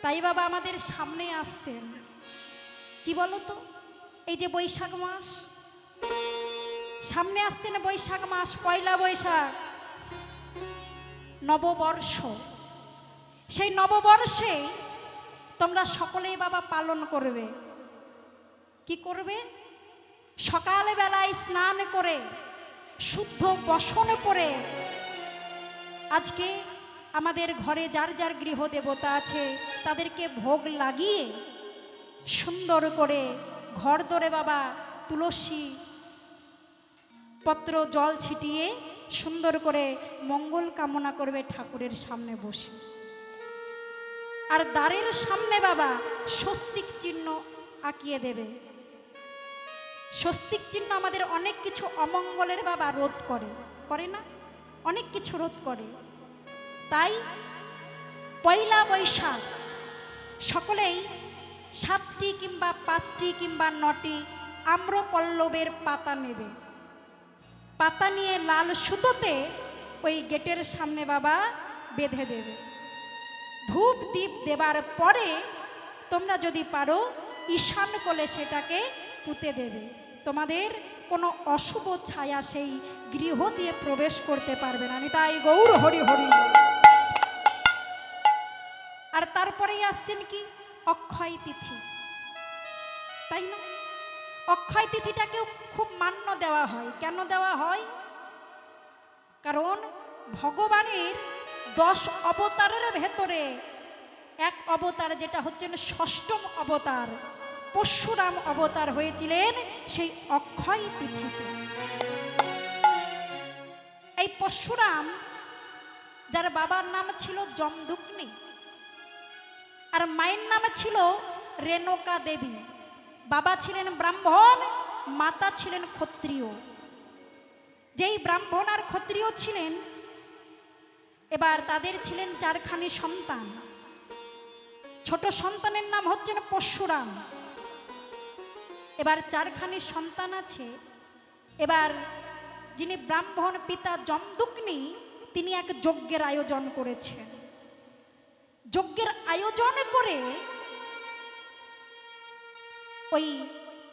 তাই বাবা আমাদের সামনে আসছেন কি বলতো, এই যে বৈশাখ মাস সামনে আসছেন, বৈশাখ মাস, পয়লা বৈশাখ, নববর্ষ। সেই নববর্ষে তোমরা সকলেই বাবা পালন করবে। কি করবে? সকালবেলায় স্নান করে শুদ্ধ বসন করে আজকে আমাদের ঘরে যার যার গৃহ দেবতা আছে তাদেরকে ভোগ লাগিয়ে সুন্দর করে ঘর দরে বাবা তুলসী পত্র জল ছিটিয়ে সুন্দর করে মঙ্গল কামনা করবে ঠাকুরের সামনে বসে। আর দ্বারের সামনে বাবা স্বস্তিক চিহ্ন আঁকিয়ে দেবে। স্বস্তিক চিহ্ন আমাদের অনেক কিছু অমঙ্গলের বাবা রোধ করে, করে না? অনেক কিছু রোধ করে। তাই পয়লা বৈশাখ সকলেই 7টি কিংবা 5টি কিংবা 9টি আম্রপল্লবের পাতা নেবে। পাতা নিয়ে লাল সুতোতে ওই গেটের সামনে বাবা বেঁধে দেবে। ধূপ দীপ দেবার পরে তোমরা যদি পারো ঈশান কোলে সেটাকে পুঁতে দেবে। তোমাদের কোনো অশুভ ছায়া সেই গৃহ দিয়ে প্রবেশ করতে পারবে না। আমি তাই গৌর হরি হরি। আর তারপরেই আসছেন কি অক্ষয় তিথি, তাই না? অক্ষয় তিথিটাকেও খুব মান্য দেওয়া হয়। কেন দেওয়া হয়? কারণ ভগবানের 10 অবতারের ভেতরে এক অবতার যেটা হচ্ছেন 6ম অবতার পরশুরাম অবতার হয়েছিলেন সেই অক্ষয় তিথিতে। এই পরশুরাম যার বাবার নাম ছিল জমদুগ্নি আর মায়ের নাম ছিল রেণুকা দেবী। বাবা ছিলেন ব্রাহ্মণ, মাতা ছিলেন ক্ষত্রিয়। যেই ব্রাহ্মণ আর ক্ষত্রিয় ছিলেন, এবার তাদের ছিলেন 4খানি সন্তান। ছোট সন্তানের নাম হচ্ছেন পরশুরাম। এবার 4খানি সন্তান আছে। এবার যিনি ব্রাহ্মণ পিতা জমদুগ্নি তিনি এক যজ্ঞের আয়োজন করেছেন। যজ্ঞের আয়োজন করে ওই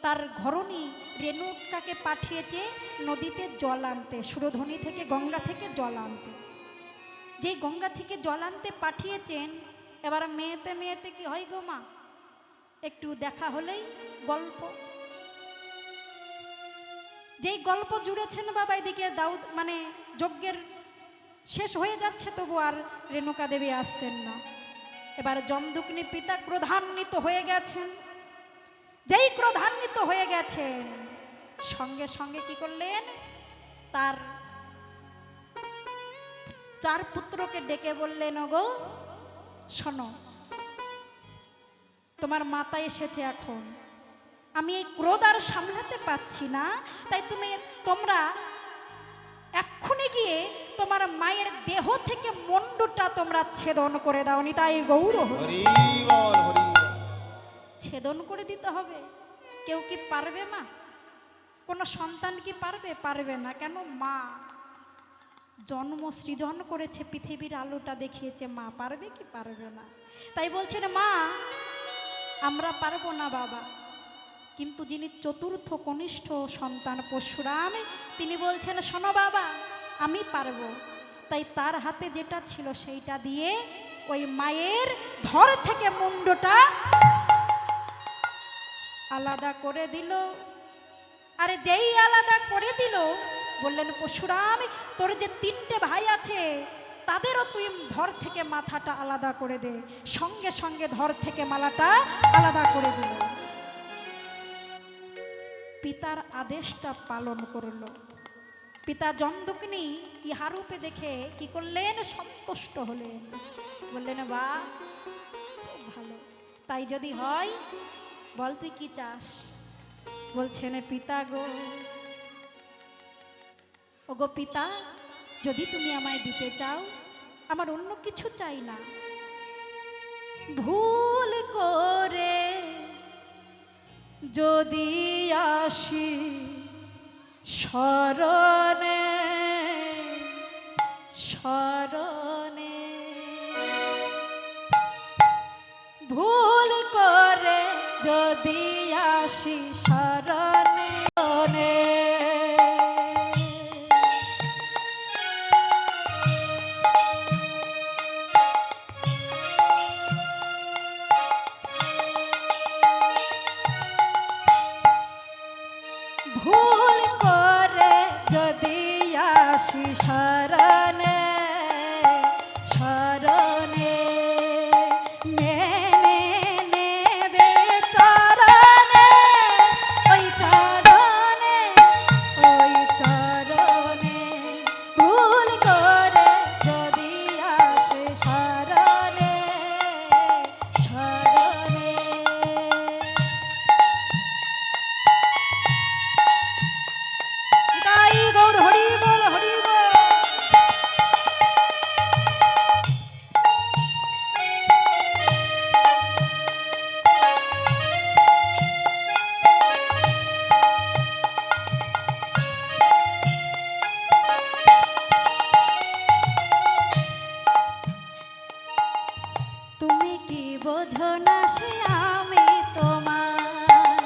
তার ঘরণী রেণুকাকে পাঠিয়েছে নদীতে জল আনতে, সুরধনী থেকে গঙ্গা থেকে জল আনতে। যে গঙ্গা থেকে জল আনতে পাঠিয়েছেন, এবার মেয়েতে মেয়েতে কি হয় গো মা, একটু দেখা হলেই গল্প। যেই গল্প জুড়েছেন বাবা, এদিকে দাউদ মানে যজ্ঞের শেষ হয়ে যাচ্ছে, তবু আর রেণুকা দেবী আসছেন না। এবার জমদুগ্নি পিতা ক্রোধান্বিত হয়ে গেছেন। যেই ক্রোধান্বিত হয়ে গেছেন, সঙ্গে সঙ্গে কি করলেন, তার 4 পুত্রকে ডেকে বললেন, ওগো শোনো, তোমার মাতা এসেছে, এখন আমি এই ক্রোধ আর সামলাতে পারছি না, তাই তোমরা এক্ষুনি গিয়ে তোমার মায়ের দেহ থেকে মুন্ডুটা তোমরা ছেদন করে দাও। নি তাই গৌর হরি বল, হরি ছেদন করে দিতে হবে। কেউ কি পারবে মা? কোনো সন্তান কি পারবে? পারবে না। কেন? মা জন্ম সৃজন করেছে, পৃথিবীর আলোটা দেখিয়েছে, মা পারবে কি? পারবে না। তাই বলছেন মা আমরা পারবো না বাবা। কিন্তু যিনি চতুর্থ কনিষ্ঠ সন্তান পরশুরাম, তিনি বলছেন শোনো বাবা আমি পারবো। তাই তার হাতে যেটা ছিল সেইটা দিয়ে ওই মায়ের ধর থেকে মুন্ডটা আলাদা করে দিল। আরে যেই আলাদা করে দিল, বললেন পরশুরাম তোর যে 3টে ভাই আছে তাদেরও তুই ধর থেকে মাথাটা আলাদা করে দে। সঙ্গে সঙ্গে ধর থেকে মালাটা আলাদা করে দিল। পিতার আদেশটা পালন করল। পিতা জমদুগ্নি ইহারূপে দেখে কি করলেন, সন্তুষ্ট হলেন। বললেন বাহ খুব ভালো, তাই যদি হয় বল তুই কি চাস। বলছেন পিতা গো, ও গো পিতা, যদি তুমি আমায় দিতে চাও, আমার অন্য কিছু চাই না। ভুল করে যদি আসি শরণে শরণে, আসি শরণে ভুল করে যদি আসি শরণে শরণে মেনে নেবে চরণে ওই চরণে ওই চরণে ভুল করে যদি আসে শরণে শরণে নিতাই গৌর হরি বল হরি বল। তুমি কি বোঝো না সে আমি তোমার,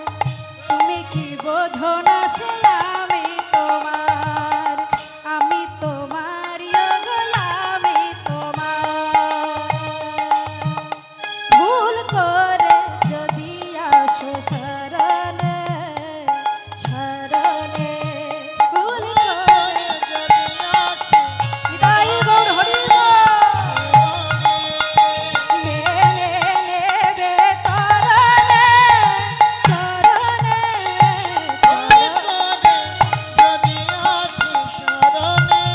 তুমি কি বোঝো না সে আমি তোমার, আমি তোমার গো আমি তোমার। ভুল করে যদি আসো শরণে শরণে ভুল করে যদি আসে নিতাই গৌর হরি বল। মেনে নেবে চরণে চরণে ভুল চরণে করে যদি আসে শরণে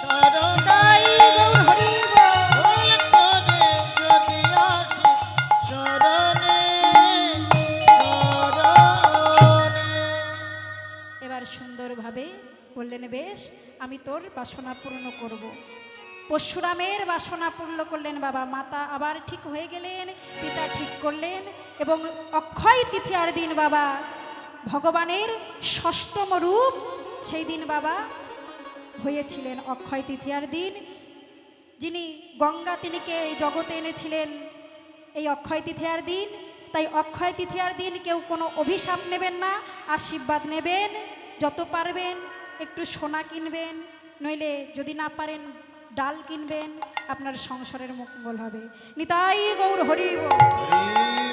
শরণে নিতাই গৌর হরি বল। ভুল করে যদি আসে শরণে শরণে এবার সুন্দরভাবে বললেন, বেশ আমি তোর বাসনা পূর্ণ করব। পরশুরামের বাসনা পূর্ণ করলেন বাবা। মাতা আবার ঠিক হয়ে গেলেন, পিতা ঠিক করলেন এবং অক্ষয় তৃতীয়ার দিন বাবা ভগবানের ষষ্ঠম রূপ সেই দিন বাবা হয়েছিলেন। অক্ষয় তৃতীয়ার দিন যিনি গঙ্গা তিনিকে এই জগতে এনেছিলেন এই অক্ষয় তৃতীয়ার দিন। তাই অক্ষয় তৃতীয়ার দিন কেউ কোনো অভিশাপ নেবেন না, আশীর্বাদ নেবেন। যত পারবেন একটু সোনা কিনবেন, নইলে যদি না পারেন ডাল কিনবেন, আপনার সংসারের মঙ্গল হবে। নিতাই গৌর হরি বল। হরি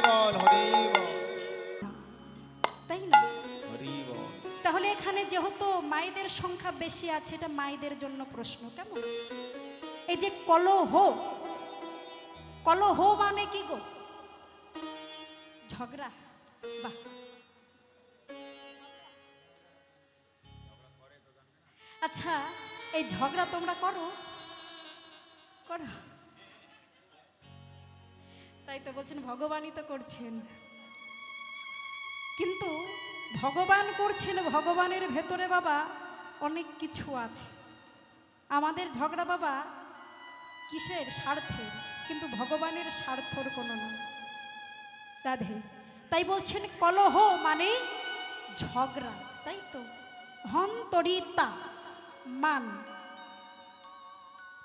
বল হরি বল তাই না? হরি বল। তাহলে এখানে যেহেতু মায়েদের সংখ্যা বেশি আছে, এটা মায়েদের জন্য প্রশ্ন কেমন? এই যে কলহ, কলহ মানে কি গো? ঝগড়া। বাহ, আচ্ছা এই ঝগড়া তোমরা করো? করো? তাই তো বলছেন ভগবানই তো করছেন। কিন্তু ভগবান করছেন, ভগবানের ভেতরে বাবা অনেক কিছু আছে। আমাদের ঝগড়া বাবা কিসের? স্বার্থের, কিন্তু ভগবানের স্বার্থর কোনো না। রাধে। তাই বলছেন কলহ মানে ঝগড়া, তাই তো। হন্তরিতা মান।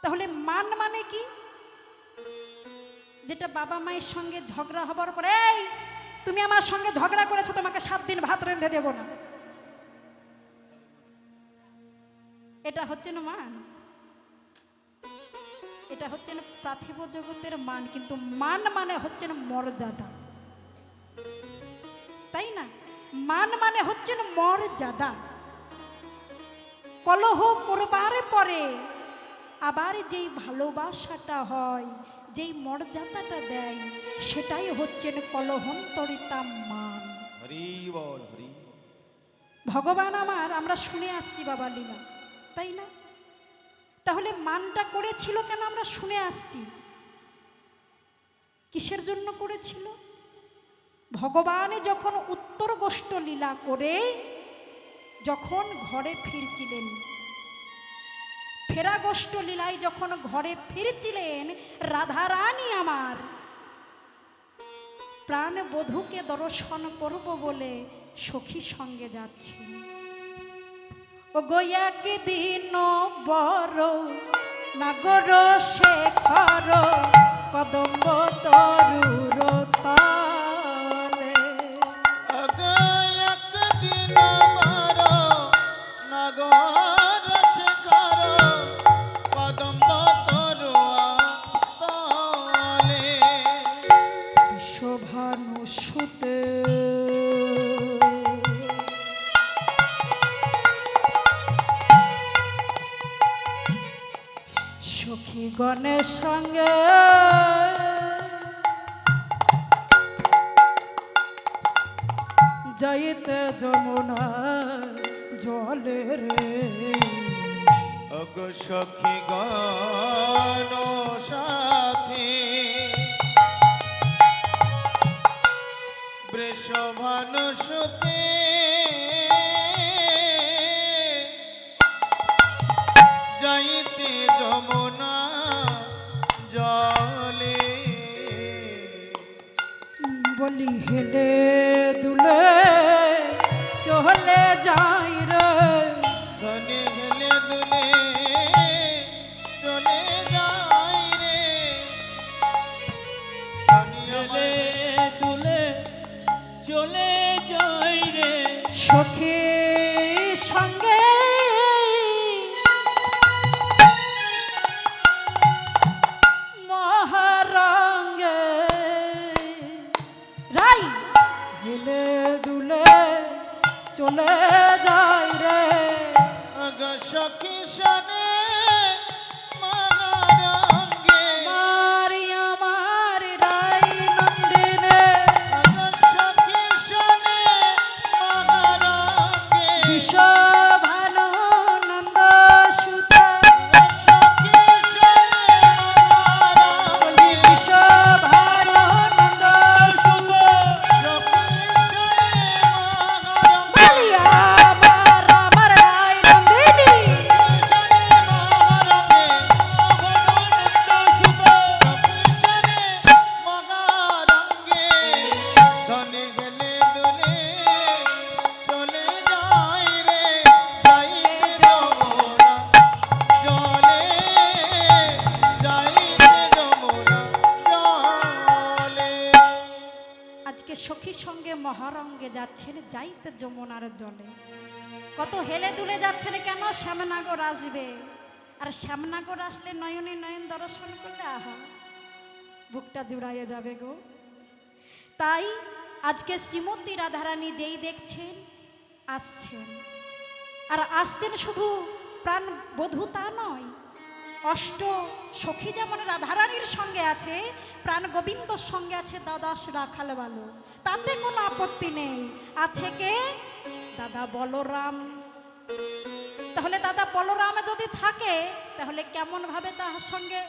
তাহলে মান মানে কি? যেটা বাবা মায়ের সঙ্গে ঝগড়া হবার পরে, এই তুমি আমার সঙ্গে ঝগড়া করেছো, তোমাকে 7 দিন ভাত রেঁধে দেব না, এটা হচ্ছে না মান। এটা হচ্ছে না পার্থিব জগতের মান, কিন্তু মান মানে হচ্ছে না মর্যাদা, তাই না? মান মানে হচ্ছে না মর্যাদা। কলহ করবার পরে আবার যেই ভালোবাসাটা হয়, যেই মর্যাদাটা দেয়, সেটাই হচ্ছে কলহন্তরিতা মান। হরি বল হরি। ভগবান আমার, আমরা শুনে আসছি বাবা লীলা, তাই না? তাহলে মানটা করেছিল কেন? আমরা শুনে আসছি কিসের জন্য করেছিল? ভগবান যখন উত্তর গোষ্ঠ লীলা করে যখন ঘরে ফিরছিলেন, ফেরা গোষ্ঠ লীলায় যখন ঘরে ফিরছিলেন, রাধারানী আমার প্রাণ বধূকে দর্শন করব বলে সখী সঙ্গে যাচ্ছেন। ও গোয়াক দিন বড় নাগর শেখর কদম্ব তরুর তলে। গণের সঙ্গে যাইতে যমুনা জলে রে অগ সখী গণ সাথী বৃষভানু সুতে যাইতে যমুনা জলে বলি হেলে দুলে চলে যাই রে ধনে হেলে দুলে চলে যাই রে ধনী আমার তুলে চলে যাই রে সখী সঙ্গে মহারঙ্গে রাই হেলে দুলে চলে যাই রে অগ সখী সনে মহারঙ্গে মারি আমার রাই নন্দিনে অগ সখী সনে মহারঙ্গে বিশ্বভানু নন্দ সুতা সখী সনে মহারঙ্গে বিশ্বভানু নন্দ সুতা সখী সনে মহারঙ্গে বলিয়া আমার রাই নন্দিনী সনে মহারঙ্গে সখী সনে মহারঙ্গে ধনে গেলে দুলে চলে যাই রে যাইতে যমুনা জলে যাইতে যমুনা জলে আজকে সখীর সঙ্গে মহারঙ্গে যাচ্ছেন যাইতে যমুনার জলে কত হেলে দুলে যাচ্ছেন কেন শ্যামনাগর আসবে আর শ্যামনাগর আসলে নয়নে নয়ন দর্শন করলে আহা বুকটা জুড়াইয়ে যাবে গো তাই আজকে শ্রীমতী রাধারানী যেই দেখছেন আসছেন আর আসছেন শুধু প্রাণ বধূ তা নয় অষ্ট সখী যেমন রাধারানীর সঙ্গে আছে প্রাণ গোবিন্দর সঙ্গে আছে দ্বাদশ রাখাল বালো তাতে কোনো আপত্তি নেই আছে কে দাদা বলরাম তাহলে দাদা বলরাম যদি থাকে তাহলে কেমন ভাবে তার সঙ্গে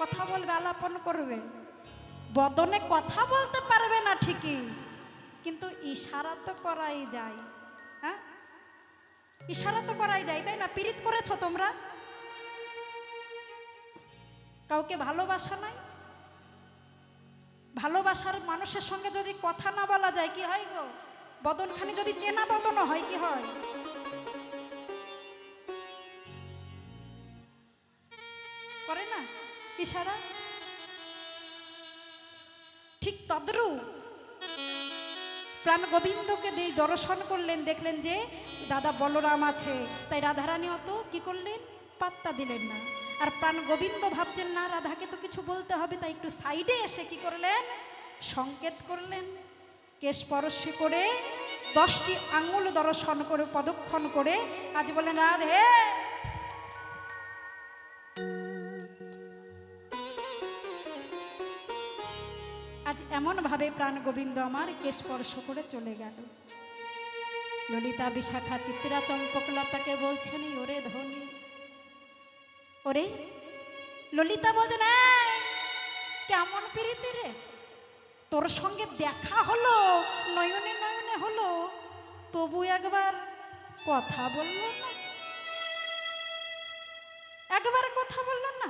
কথা বলবে আলাপন করবে বদনে কথা বলতে পারবে না ঠিকই কিন্তু ইশারা তো করাই যায় হ্যাঁ ইশারা তো করাই যায় তাই না পীড়িত করেছো তোমরা কাউকে ভালোবাসা নাই ভালোবাসার মানুষের সঙ্গে যদি কথা না বলা যায় কি হয় গো বদনখানি যদি চেনা বদন হয় কি হয় করে না ইশারা ঠিক তদ্রু প্রাণ গোবিন্দকে দিয়ে দর্শন করলেন দেখলেন যে দাদা বলরাম আছে তাই রাধারানী অত কি করলেন পাত্তা দিলেন না আর প্রাণ গোবিন্দ ভাবছেন না রাধাকে তো কিছু বলতে হবে তাই একটু সাইডে এসে কি করলেন সংকেত করলেন কেশ স্পর্শ করে 10টি আঙ্গুল দর্শন করে পদক্ষণ করে আজ বলেন রাধে আজ এমন ভাবে প্রাণ গোবিন্দ আমার কেশ স্পর্শ করে চলে গেল ললিতা বিশাখা চিত্রা চম্পকলতাকে বলছেন ওরে ধনী ওরে ললিতা বলছেন কেমন প্রীতি রে তোর সঙ্গে দেখা হলো নয়নে নয়নে হলো তবু একবার কথা বললো না একবার কথা বললো না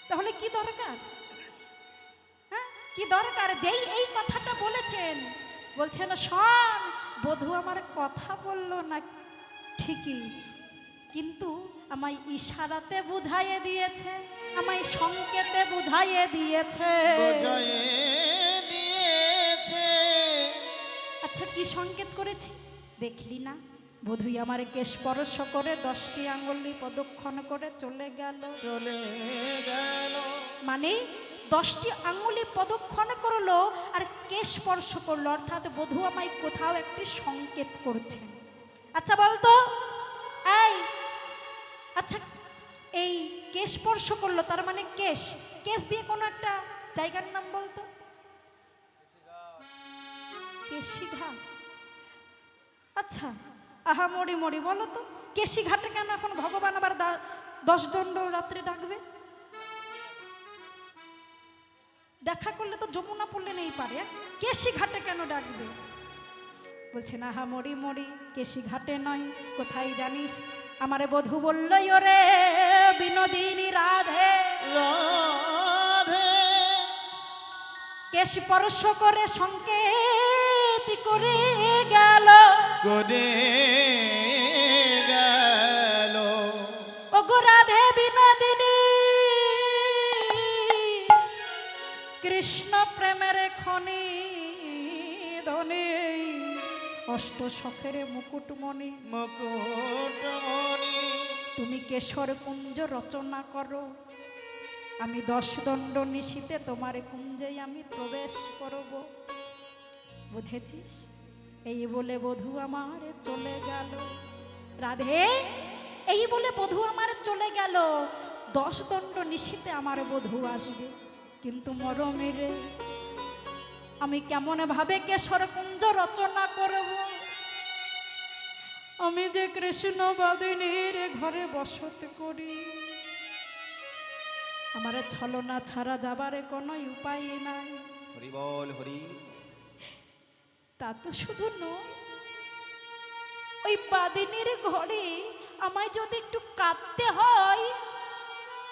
তাহলে কি দরকার হ্যাঁ কি দরকার যেই এই কথাটা বলেছেন বলছেন শোন বধূ আমার কথা বললো না ঠিকই কিন্তু আমায় ইশারাতে বুঝাইয়ে দিয়েছে আমায় সংকেতে বুঝাইয়ে দিয়েছে বুঝাইয়ে দিয়েছে আচ্ছা কি সংকেত করেছে দেখলি না বধূই আমার কেশ স্পর্শ করে 10টি আঙ্গুলি প্রদক্ষণ করে চলে গেল মানে 10টি আঙ্গুলি প্রদক্ষণ করলো আর কেশ স্পর্শ করলো অর্থাৎ বধূ আমায় কোথাও একটি সংকেত করছে আচ্ছা বলতো এই আচ্ছা এই কেশ স্পর্শ করলো, তার মানে কেশ, কেশ দিয়ে কোনো একটা জায়গার নাম বলতো। কেশিঘাট। আচ্ছা, আহা মরি মরি, বলো তো কেশি ঘাটে কেন এখন ভগবান আবার 10 দণ্ড রাত্রে ডাকবে? দেখা করলে তো যমুনা পড়লে নেই পারে, কেশি ঘাটে কেন ডাকবে? বলছে না, আহা মরি মরি, কেশি ঘাটে নয়, কোথায় জানিস? আমারে বধূ বলল, ওরে বিনোদিনী রাধে, রাধে কেশ স্পর্শ করে সংকেত করে গেল, করে গেল। ওগো রাধে বিনোদিনী, কৃষ্ণ প্রেমের খনি ধনে, অষ্ট সখের মুকুটমণি, মুকুটমণি তুমি কেশর কুঞ্জ রচনা করো, আমি 10 দণ্ড নিশীতে তোমার কুঞ্জেই আমি প্রবেশ করব। বুঝেছিস? এই বলে বধূ আমার চলে গেল। রাধে, এই বলে বধূ আমার চলে গেল, 10 দণ্ড নিশীতে আমার বধূ আসবে। কিন্তু মরমেরে আমি কেমন ভাবে কেশর কুঞ্জ রচনা করব? আমি যে কৃষ্ণ বাদিনীর ঘরে বসত করি, আমার ছলনা ছাড়া যাবারে কোনো উপায় নাই। হরি বল হরি। তা তো শুধু নয়, ওই বাদিনীর ঘরে আমায় যদি একটু কাঁদতে হয়,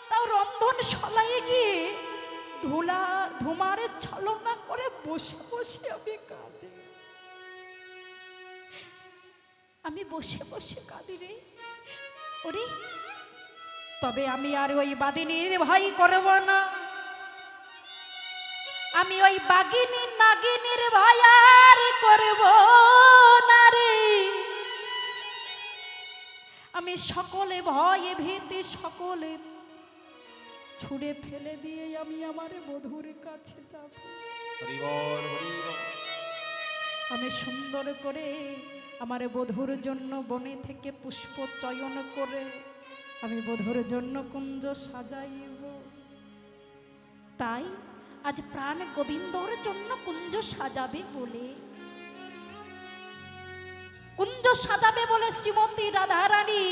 তাও রন্ধন শলায়ে গিয়ে ধুমারে ছলনা করে বসে বসে আমি কাঁদি। আমি বসে বসে কাঁদি রে। ওরে, তবে আমি আর ওই বাদিনীর ভয় করব না, আমি ওই বাগিনী নাগিনীর ভয় আর করব না রে। আমি সকলে ভয়ে ভীতি সকলে ছুঁড়ে ফেলে দিয়ে আমি আমার বধূর কাছে যাব। হরি বল হরি বল। আমি সুন্দর করে আমার বধূর জন্য বনে থেকে পুষ্প চয়ন করে আমি বধূর জন্য কুঞ্জ সাজাইব। তাই আজ প্রাণ গোবিন্দর জন্য কুঞ্জ সাজাবে বলে, কুঞ্জ সাজাবে বলে শ্রীমতী রাধারানী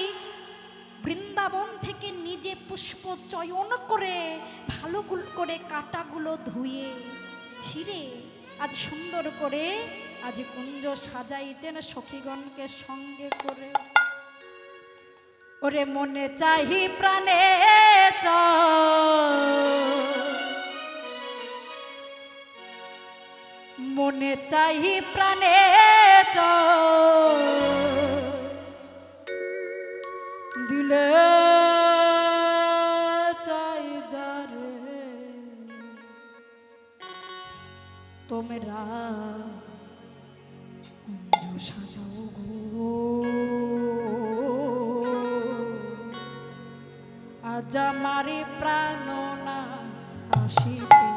বৃন্দাবন থেকে নিজে পুষ্প চয়ন করে ভালো করে কাঁটাগুলো ধুয়ে ছিঁড়ে আজ সুন্দর করে আজ কুঞ্জ সাজাইছেন সখীগণকে সঙ্গে করে। ওরে মনে চাহি প্রাণে মনে চাহি প্রাণে দিলে চাই যারে তোমরা কুঞ্জ সাজাও গো, আজ আমারে প্রাণ না আসিতে।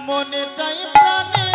মনে চাই প্রাণে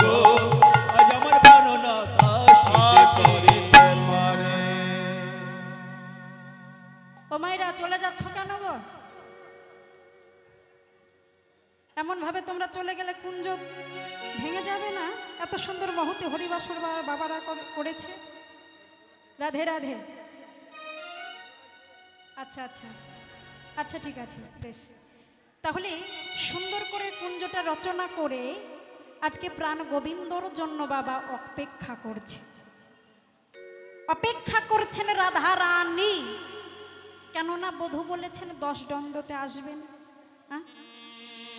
গো আজ আমার বর্ণনা কাশিতেছে। করিতে পারে। ও মায়েরা চলে যাচ্ছ কেন গো? এমন ভাবে তোমরা চলে গেলে কুঞ্জ ভেঙে যাবে না? এত সুন্দর মহতি হরিবাসর বাবারা করেছে। রাধে রাধে। আচ্ছা আচ্ছা আচ্ছা, ঠিক আছে, বেশ। তাহলে সুন্দর করে কুঞ্জটা রচনা করে আজকে প্রাণ গোবিন্দর জন্য বাবা অপেক্ষা করছে, অপেক্ষা করছেন রাধা রানী। কেননা বধূ বলেছেন 10 দণ্ডতে আসবেন, হ্যাঁ?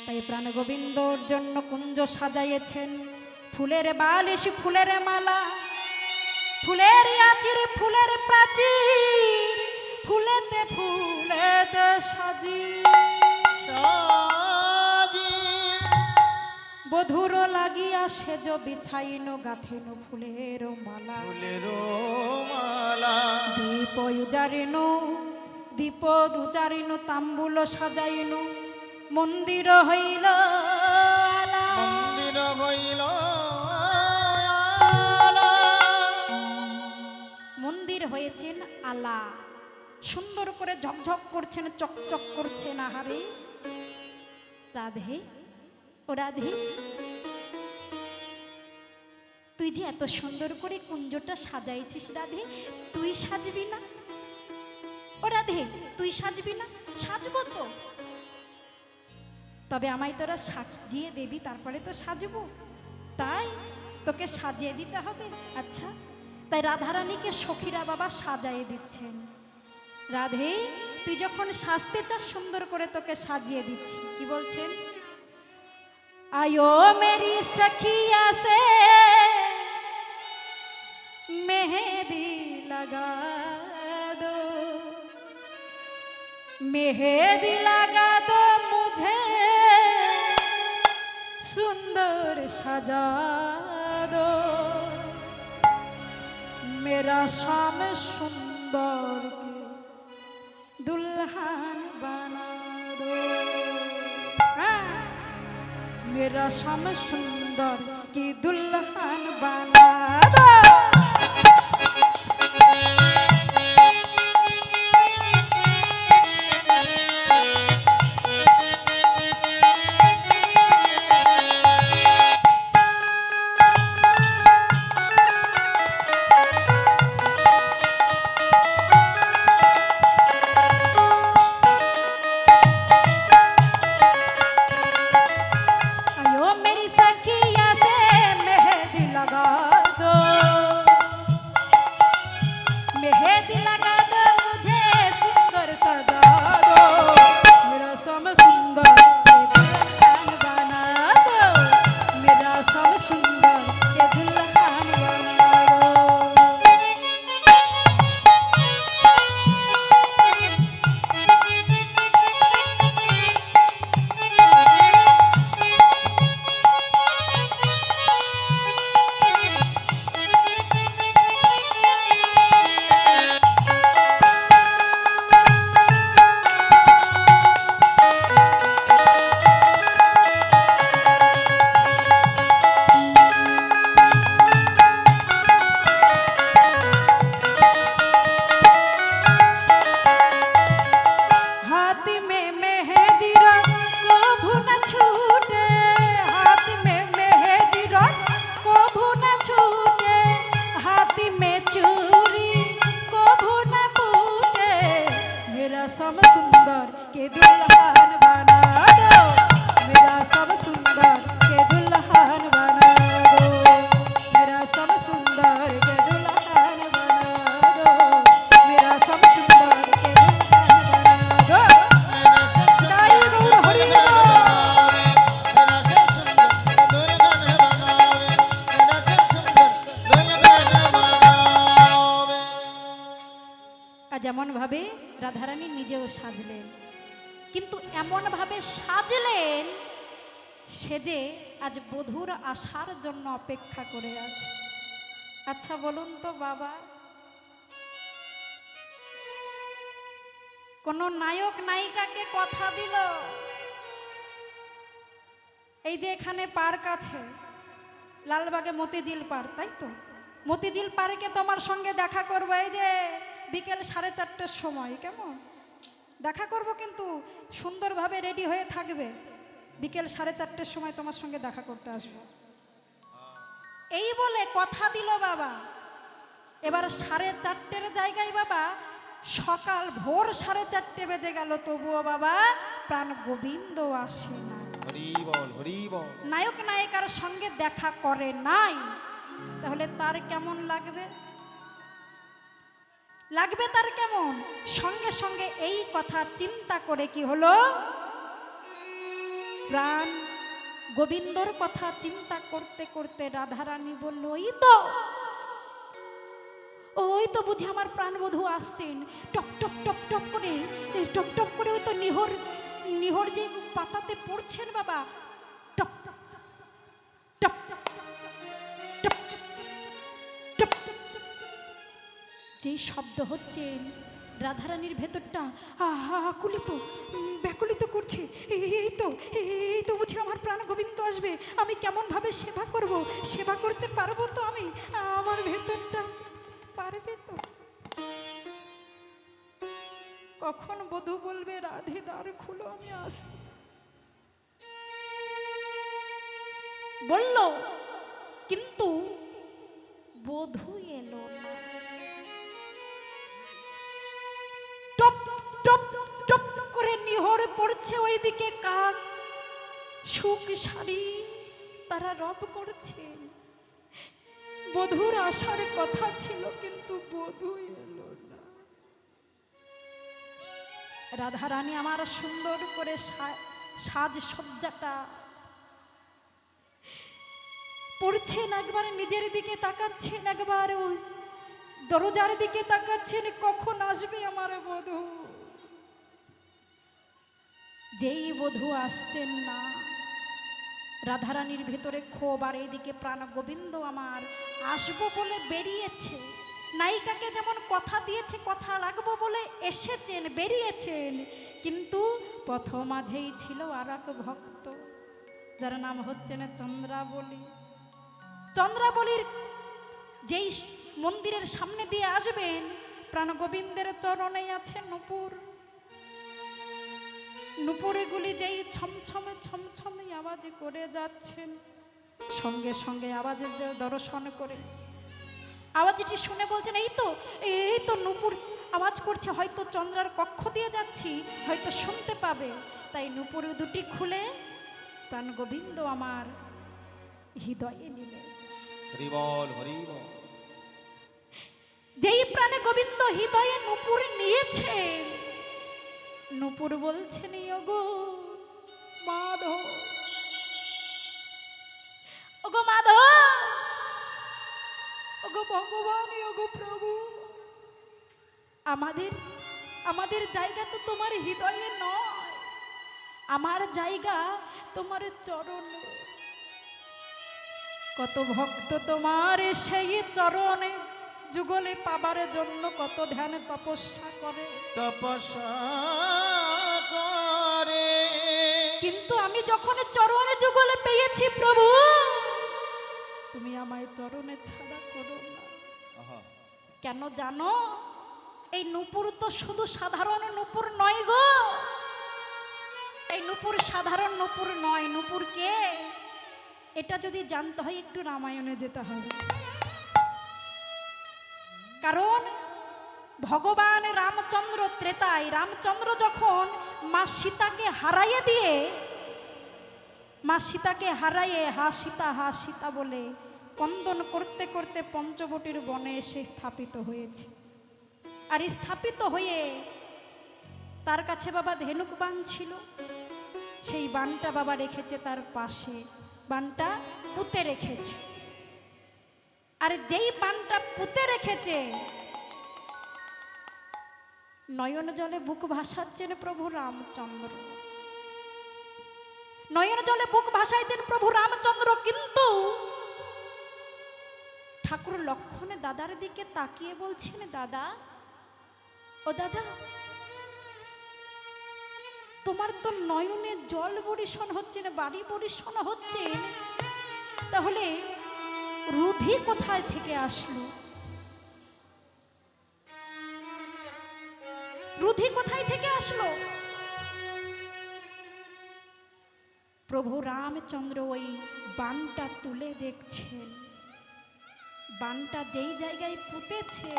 তাই প্রাণ গোবিন্দর জন্য কুঞ্জ সাজাইয়েছেন, ফুলের বালিশ, ফুলের মালা, ফুলের আচির, ফুলের প্রাচীর, ফুলেতে ফুলেতে সাজি বধুর লাগিয়া সেজ বিছাইন গাথিন ফুলের মালা, ফুলের মালা দীপ উজারিন, দীপ দুজারিন, তাম্বুল সাজাইন, মন্দির হইল আলা। মন্দির হইল মন্দির হয়েছেন আলা, সুন্দর করে ঝকঝক করছেন, চকচক করছেন। আহারে রাধে, ও রাধে, তুই যে এত সুন্দর করে কুঞ্জটা সাজাইছিস রাধে, তুই সাজবি না? ও রাধে, তুই সাজবি না? সাজবো তো, তবে আমায় তোরা সাজিয়ে দেবি, তারপরে তো সাজবো, তাই তোকে সাজিয়ে দিতে হবে। আচ্ছা, তাই রাধারানীকে সখীরা বাবা সাজাইয়ে দিচ্ছেন। রাধে, তুই যখন সাজতে চাস সুন্দর করে তোকে সাজিয়ে দিচ্ছি। কি বলছেন? आयो मेरी सखिया से मेहंदी लगा दो, मेहंदी लगा दो मुझे, सुंदर सजा दो, मेरा शाम सुंदर के दुल्हन बना दो। मेरा शाम सुंदर की दुल्हन बना दो। सब सुंदर के दुल्हन बना दो, मेरा सब सुंदर के दुल्हन बना दो, मेरा सब सुंदर के दुल्हन बना दो, मेरा सब सुंदर के दुल्हन बना दो। जय गौर हरि যেমন ভাবে রাধারানী নিজেও সাজলেন, কিন্তু এমন ভাবে সাজলেন সেজে আজ বধূর আসার জন্য অপেক্ষা করে আছে। আচ্ছা বলুন তো বাবা, কোন নায়ক নায়িকাকে কথা দিল, এই যে এখানে পার্ক আছে, লালবাগে মতিঝিল পার, তাই তো? মতিঝিল পার্কে তোমার সঙ্গে দেখা করবো এই যে বিকেল 4:30টার সময়, কেমন? দেখা করব, কিন্তু সুন্দরভাবে রেডি হয়ে থাকবে। বিকেল 4:30টার সময় তোমার সঙ্গে দেখা করতে আসবো। এই বলে কথা দিল বাবা। এবার 4:30টার জায়গায় বাবা সকাল ভোর 4:30 বেজে গেল, তবুও বাবা প্রাণ গোবিন্দ আসে না। হরি বল, হরি বল। নায়ক নায়িকার সঙ্গে দেখা করে নাই, তাহলে তার কেমন লাগবে? লাগবে তার কেমন? সঙ্গে সঙ্গে এই কথা চিন্তা করে কি হলো, প্রাণ গোবিন্দর কথা চিন্তা করতে করতে রাধারানী বলল, ওই তো বুঝি আমার প্রাণবধূ আসছেন। টপ টপ টপ টপ করে, টপ টপ করে ওই তো নিহর নিহর যে পাতাতে পড়ছেন বাবা, top top top top top, যেই শব্দ হচ্ছেন রাধারানীর ভেতরটা আকুলিত ব্যাকুলিত করছে। এই তো বুঝি আমার প্রাণ গোবিন্দ আসবে। আমি কেমন ভাবে সেবা করব? সেবা করতে পারবো তো আমি? আমার ভেতরটা পারবে তো? কখন বধূ বলবে, রাধে দ্বার খুলো, আমি আসছি। বলল, কিন্তু বধূ এলো না। টপ টপ টপ করে নিহরে পড়ছে ওইদিকে কাক, সুখ শাড়ি তারা রব করছে। বধূর আসার কথা ছিল, কিন্তু বধূ এলো না। রাধারানী আমার সুন্দর করে সাজসজ্জাটা পড়ছেন, একবার নিজের দিকে তাকাচ্ছেন, একবার ওই দরজার দিকে তাকাচ্ছেন, কখন আসবে আমার বধূ। যেই বধূ আসছেন না, রাধারানীর ভেতরে ক্ষোভ, আর এইদিকে প্রাণ গোবিন্দ আমার আসবো বলে বেরিয়েছে। নায়িকাকে যেমন কথা দিয়েছে, কথা রাখবো বলে এসেছেন, বেরিয়েছেন, কিন্তু পথ মাঝেই ছিল আর এক ভক্ত, যার নাম হচ্ছেন চন্দ্রাবলী। চন্দ্রাবলীর যেই মন্দিরের সামনে দিয়ে আসবেন, প্রাণ গোবিন্দের চরণে আছে নূপুর। নূপুরগুলি যেই ছমছমে ছমছমে আওয়াজ করে যাচ্ছেন, সঙ্গে সঙ্গে আওয়াজের দর্শন করে আওয়াজটি শুনে বলছেন, এই তো নূপুর আওয়াজ করছে, হয়তো চন্দ্রার কক্ষ দিয়ে যাচ্ছি, হয়তো শুনতে পাবে। তাই নূপুর দুটি খুলে প্রাণ গোবিন্দ আমার হৃদয়ে নিলেন। হরি বল, হরি বল। যেই প্রাণে গোবিন্দ হৃদয়ে নূপুর নিয়েছে, নূপুর বলছেন, ওগো মাধব, ওগো মাধব, ওগো ভগবান, ওগো প্রভু, আমাদের জায়গা তো তোমার হৃদয়ে নয়, আমার জায়গা তোমার চরণে। কত ভক্ত তোমার সেই চরণে যুগলে পাবার জন্য কত ধ্যান তপস্যা করে, কিন্তু আমি যখন চরণে যুগলে পেয়েছি প্রভু, তুমি আমায় চরণে ছাড়া করো না। কেন জানো? এই নূপুর তো শুধু সাধারণ নূপুর নয় গো, এই নূপুর সাধারণ নূপুর নয়। নূপুর কে? এটা যদি জানতে হয় একটু রামায়ণে যেতে হবে। কারণ ভগবান রামচন্দ্র ত্রেতায়, রামচন্দ্র যখন মা সীতাকে হারাইয়ে দিয়ে, মা সীতাকে হারাইয়ে হা সীতা বলে কন্দন করতে করতে পঞ্চবটির বনে এসে স্থাপিত হয়েছে। আর স্থাপিত হয়ে তার কাছে বাবা ধেনুক বান ছিল, সেই বানটা বাবা রেখেছে তার পাশে, বানটা পুঁতে রেখেছে। আর যেই বানটা পুঁতে রেখেছে, নয়ন জলে বুক ভাসাচ্ছেন প্রভু রামচন্দ্র, নয়ন জলে বুক ভাসাইছেন প্রভু রামচন্দ্র। কিন্তু ঠাকুর লক্ষণে দাদার দিকে তাকিয়ে বলছেন, দাদা, ও দাদা, তোমার তো নয়নে জল বরিশন হচ্ছে না, বাড়ি বরিশন হচ্ছে, তাহলে রুধি কোথায় থেকে আসলো? রুধি কোথায় থেকে আসলো? প্রভু রামচন্দ্র ওই বানটা তুলে দেখছেন। বানটা যেই জায়গায় পুঁতেছে,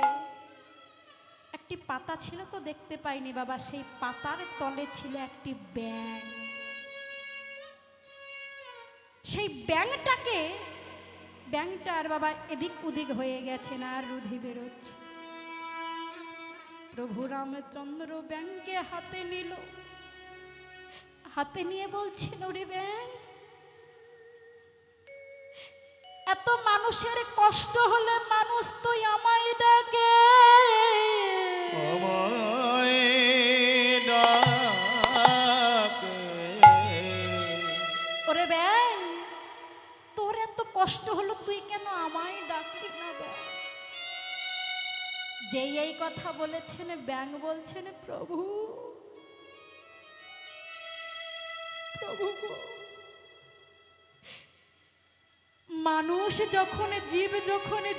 একটি পাতা ছিল তো দেখতে পাইনি বাবা, সেই পাতার তলে ছিল একটি ব্যাঙ। সেই ব্যাঙটা আর বাবা এদিক ওদিক হয়ে গেছে না, আর রুধি বেরোচ্ছে। প্রভু রামচন্দ্র ব্যাঙকে হাতে নিল, হাতে নিয়ে বলছেন, ওরে ব্যাঙ, এত মানুষের কষ্ট হলে মানুষ তুই আমায় ডাকে, আমায় ডাকে। ওরে ব্যাঙ, তোর এত কষ্ট হলো তুই কেন আমায় ডাকলি না ব্যাঙ? যেই এই কথা বলেছেন, ব্যাঙ বলছেন, প্রভু প্রভু গো, মানুষ যখন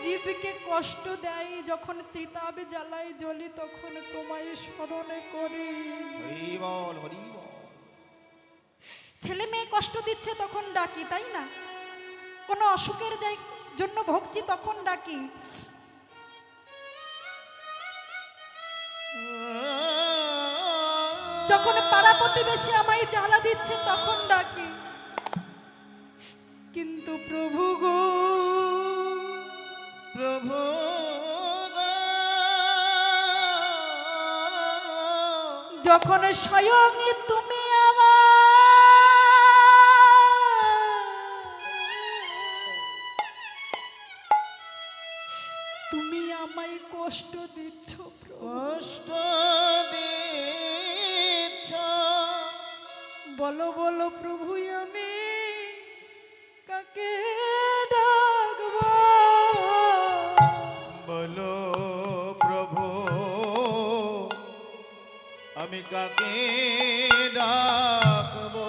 জীবকে কষ্ট দেয়, যখন ত্রিতাবে জ্বালায় জ্বলি, তখন তোমায় স্মরণে করি। হরি বল, হরি বল। ছেলে মেয়ে কষ্ট দিচ্ছে তখন ডাকি, তাই না? কোনো অসুখের জন্য ভুগছি তখন ডাকি। যখন পাড়া প্রতিবেশী আমায় জ্বালা দিচ্ছে তখন ডাকি। কিন্তু প্রভু গো, প্রভু যখন স্বয়ং তুমি তুমি আমায় কষ্ট দিচ্ছ প্রভু, কষ্ট দিচ্ছ। বলো বলো প্রভু, আমি কাকে ডাকবো? বলো প্রভু, আমি কাকে ডাকবো?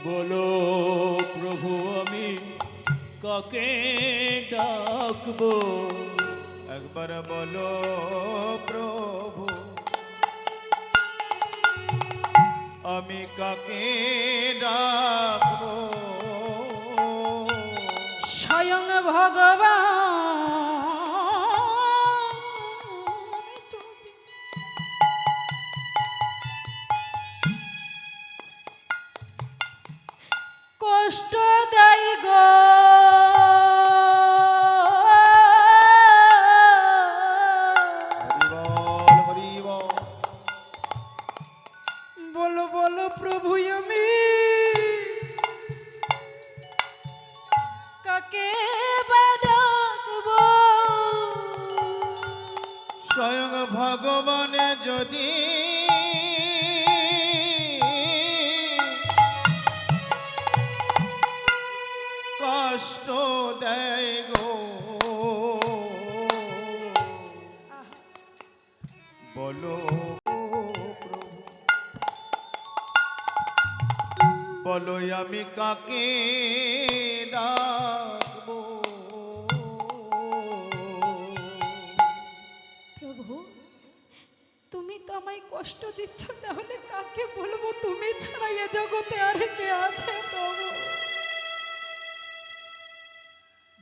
বলো প্রভু, আমি কাকে ডাকবো? একবার বলো প্রভু, আমি কাকে ডাকবো? স্বয়ং ভগবান কষ্ট দেয় গো, হরি বল, হরি বল। বলো বলো প্রভু, আমি কাকে বা ডাকবো? স্বয়ং ভগবান যদি কষ্ট দেয় গো, বলো প্রভু, বলো আমি কাকে ডাকবো? প্রভু, তুমি তো আমায় কষ্ট দিচ্ছ, তাহলে কাকে বলবো? তুমি ছাড়া এ জগতে আর কে আছে প্রভু?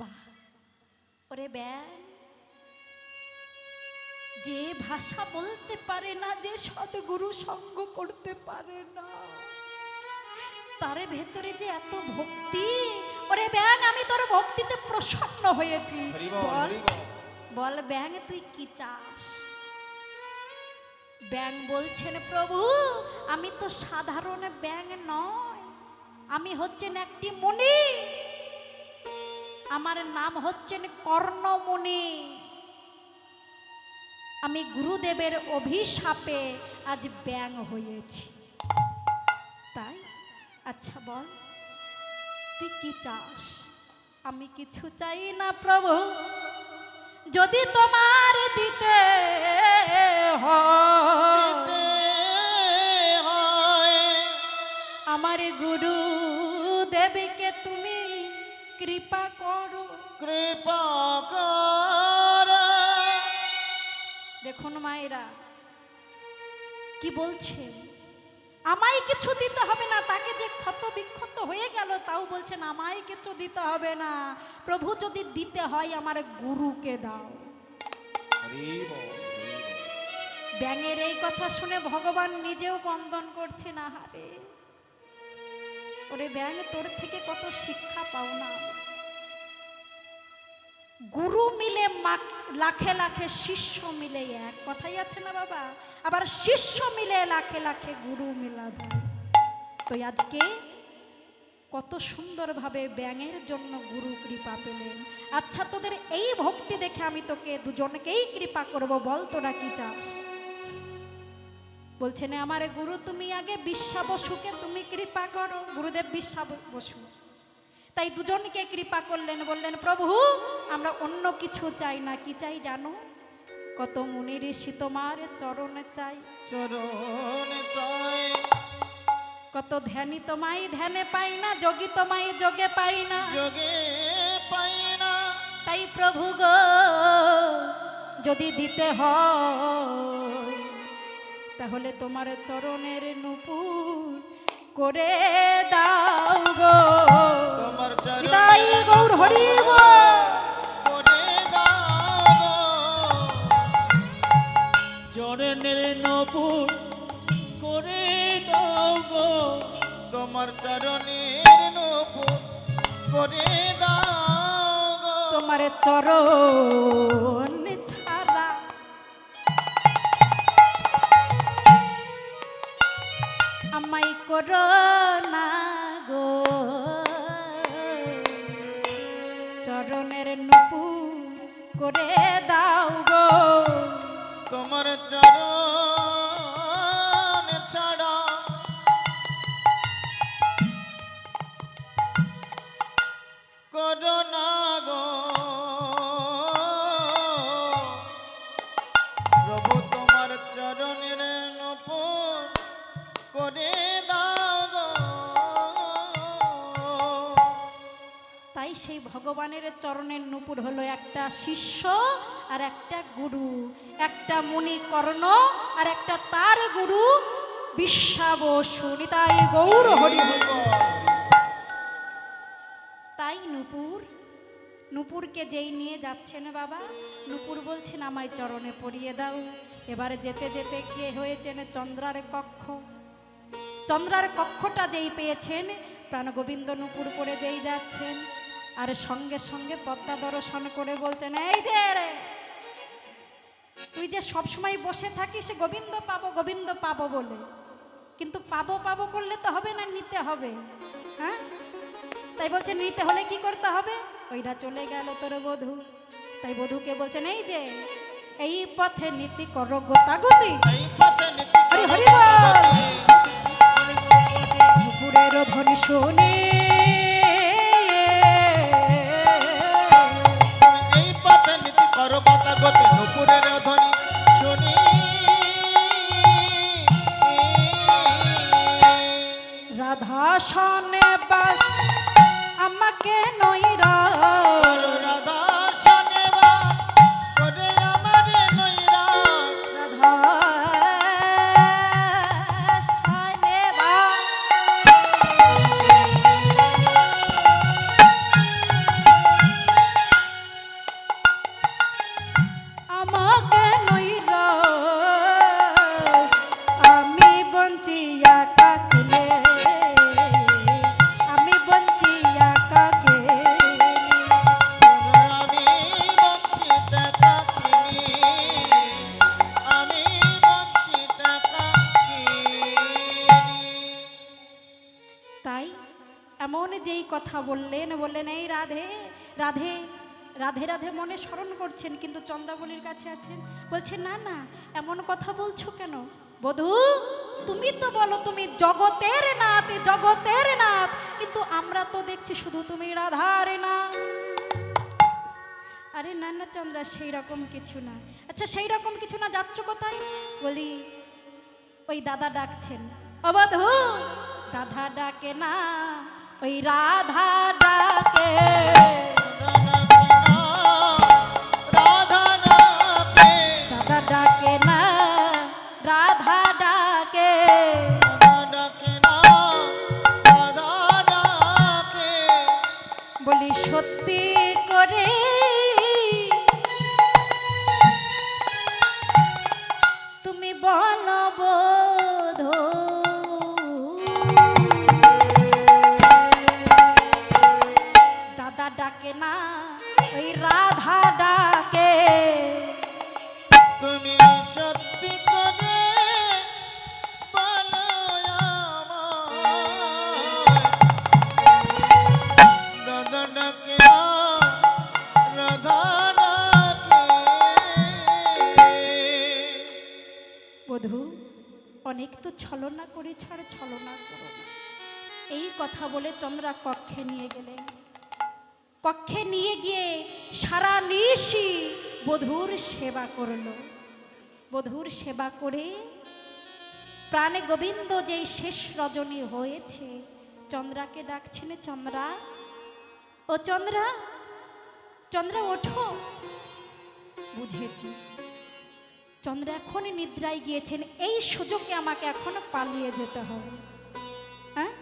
বাহ, ওরে ব্যাং, যে ভাষা বলতে পারে না, যে সদ্গুরু সঙ্গ করতে পারে না, তার ভেতরে যে এত ভক্তি। ওরে ব্যাং, আমি তোর ভক্তিতে প্রসন্ন হয়েছি। হরি বল, বল হরি বল। বল ব্যাং, তুই কি চাস? ব্যাং বলছেন, প্রভু আমি তো সাধারণ ব্যাং নয়, আমি হচ্ছেন একটি মুনি, আমার নাম হচ্ছেন কর্ণমুনি। আমি গুরুদেবের অভিশাপে আজ ব্যাং হয়েছি। তাই? আচ্ছা বল, তুই কি চাস? আমি কিছু চাই না প্রভু, যদি তোমার দিতে হয়, আমার গুরু দেবকে তুমি কৃপা করো। কৃপা করো। দেখুন মায়েরা কি বলছেন, আমায় কিছু দিতে হবে না, তাকে যে ক্ষত বিক্ষত হয়ে গেল তাও বলছেন আমায় কিছু দিতে হবে না, প্রভু যদি দিতে হয় আমার গুরুকে দাও। হরি বল, হরি বল। ব্যাঙের এই কথা শুনে ভগবান নিজেও বন্দন করছেন, আহারে ওরে ব্যাঙ, তোর থেকে কত শিক্ষা পাও না। গুরু মিলে লাখে লাখে, শিষ্য মিলে এক, কথাই আছে না বাবা, আবার শিষ্য মিলে লাখে লাখে গুরু মিলা দেয়। তো আজকে কত সুন্দরভাবে ব্যাঙের জন্য গুরু কৃপা পেলেন। আচ্ছা তোদের এই ভক্তি দেখে আমি তোকে দুজনকেই কৃপা করব, বল তোরা কি চাস? বলছেন আমার গুরু তুমি আগে বিশ্বা বসুকে তুমি কৃপা করো। গুরুদেব বিশ্বা বসু, তাই দুজনকে কৃপা করলেন, বললেন প্রভু আমরা অন্য কিছু চাই না, কি চাই জানো? কত মুনি ঋষি তোমার চরণে চাই, চরণ চাই। কত ধ্যানী তোমায় ধ্যানে পাই না, যোগী তোমায় যোগে পাই না, যোগে পাই না। তাই প্রভু গো যদি দিতে হয় তাহলে তোমার চরণের নূপুর করে দাও গো। তোমার তাই চরণে গৌর হরি বল। করে দাও গো। চরণের নপুর করে দাও গো। তোমার চরণের নূপুর করে দাও গো। তোমার চরণ ছাড়া আমায় করো না গো, চরণের নূপুর করে দাও গো। তোমার চরণ ছাড়া করো না গো। প্রভু তোমার চরণের নূপুর করে দাও গো। তাই সেই ভগবানের চরণের নূপুর হলো একটা শিষ্য আর একটা গুরু, একটা মুনি কর্ণ আর একটা তার গুরু বিশ্বাবসু। নিতাই গৌর হরি বল। তাই নূপুরকে যেই নিয়ে যাচ্ছেন বাবা, নূপুর বলছেন আমায় চরণে পরিয়ে দাও। এবারে যেতে যেতে গিয়ে হয়েছেন চন্দ্রার কক্ষ। চন্দ্রার কক্ষটা যেই পেয়েছেন, প্রাণ গোবিন্দ নূপুর করে যেই যাচ্ছেন, আর সঙ্গে সঙ্গে পদ্মা দর্শন করে বলছেন এই যে রে, তুই যে সবসময় বসে থাকিস গোবিন্দ পাবো বলে, কিন্তু পাবো পাবো করলে তো হবে না, নিতে হবে। হ্যাঁ, তাই বলছেন নিতে হলে কি করতে হবে? ওইটা চলে গেল তোর বধূ, তাই বধূকে বলছেন এই যে এই পথে নীতি করো গোতাগতি। এই পথে নীতি হরি হরি করো বল। গোতাগতি। নুপুরের ধ্বনি শুনে এই পথে নীতি করো গোতাগতি। নূপুরের ধ্বনি শুনি রাধা সনে বাস আমাকে নইরা, করো রাধা শনিবা করে আমারে নৈরাশ। রাধা সনে বাস আমাকে নইরা, আমি বঞ্চিয়া কাকলে, আমি বঞ্চিয়া কাকে। আমি বঞ্চিত থাকিনি, আমি বঞ্চিত থাকিনি। তাই এমন যেই কথা বললেন এই রাধে রাধে রাধে রাধে মনে স্মরণ করছেন, কিন্তু চন্দ্রাবলীর কাছে আছেন, বলছে না না এমন কথা বলছো কেন? বধূ তুমি তো বলো তুমি জগতের নাথ, জগতের নাথ, কিন্তু আমরা তো দেখছি শুধু তুমি রাধার না। আরে না না চন্দ্রা, সেই রকম কিছু না। আচ্ছা সেই রকম কিছু না, যাচ্ছ কোথায়? বলি ওই দাদা ডাকছেন। ও বধূ, দাদা ডাকে না, ওই রাধা ডাক ডাকে রাধা ডাকে দাদা ডাকে না রাধা ডাকে ডাকে না রাধা ডাকে বলি সত্যি করে তুমি বলো বধূ দাদা ডাকে না ওই রাধা ডাকে তুমি সত্যি করে বলো আমায় দাদা ডাকে না রাধা ডাকে বধূ অনেক তো ছলনা করেছ আর ছলনা করো না। এই কথা বলে চন্দ্রা কক্ষে নিয়ে গেলেন। কক্ষে নিয়ে গিয়ে সারা নিশি বধূর সেবা করলো। বধূর সেবা করে প্রাণে গোবিন্দ যেই শেষ রজনী হয়েছে চন্দ্রাকে ডাকছেন, চন্দ্রা ও চন্দ্রা, চন্দ্রা ওঠো। বুঝেছি চন্দ্রা এখনই নিদ্রায় গিয়েছেন, এই সুযোগে আমাকে এখন পালিয়ে যেতে হবে। হ্যাঁ,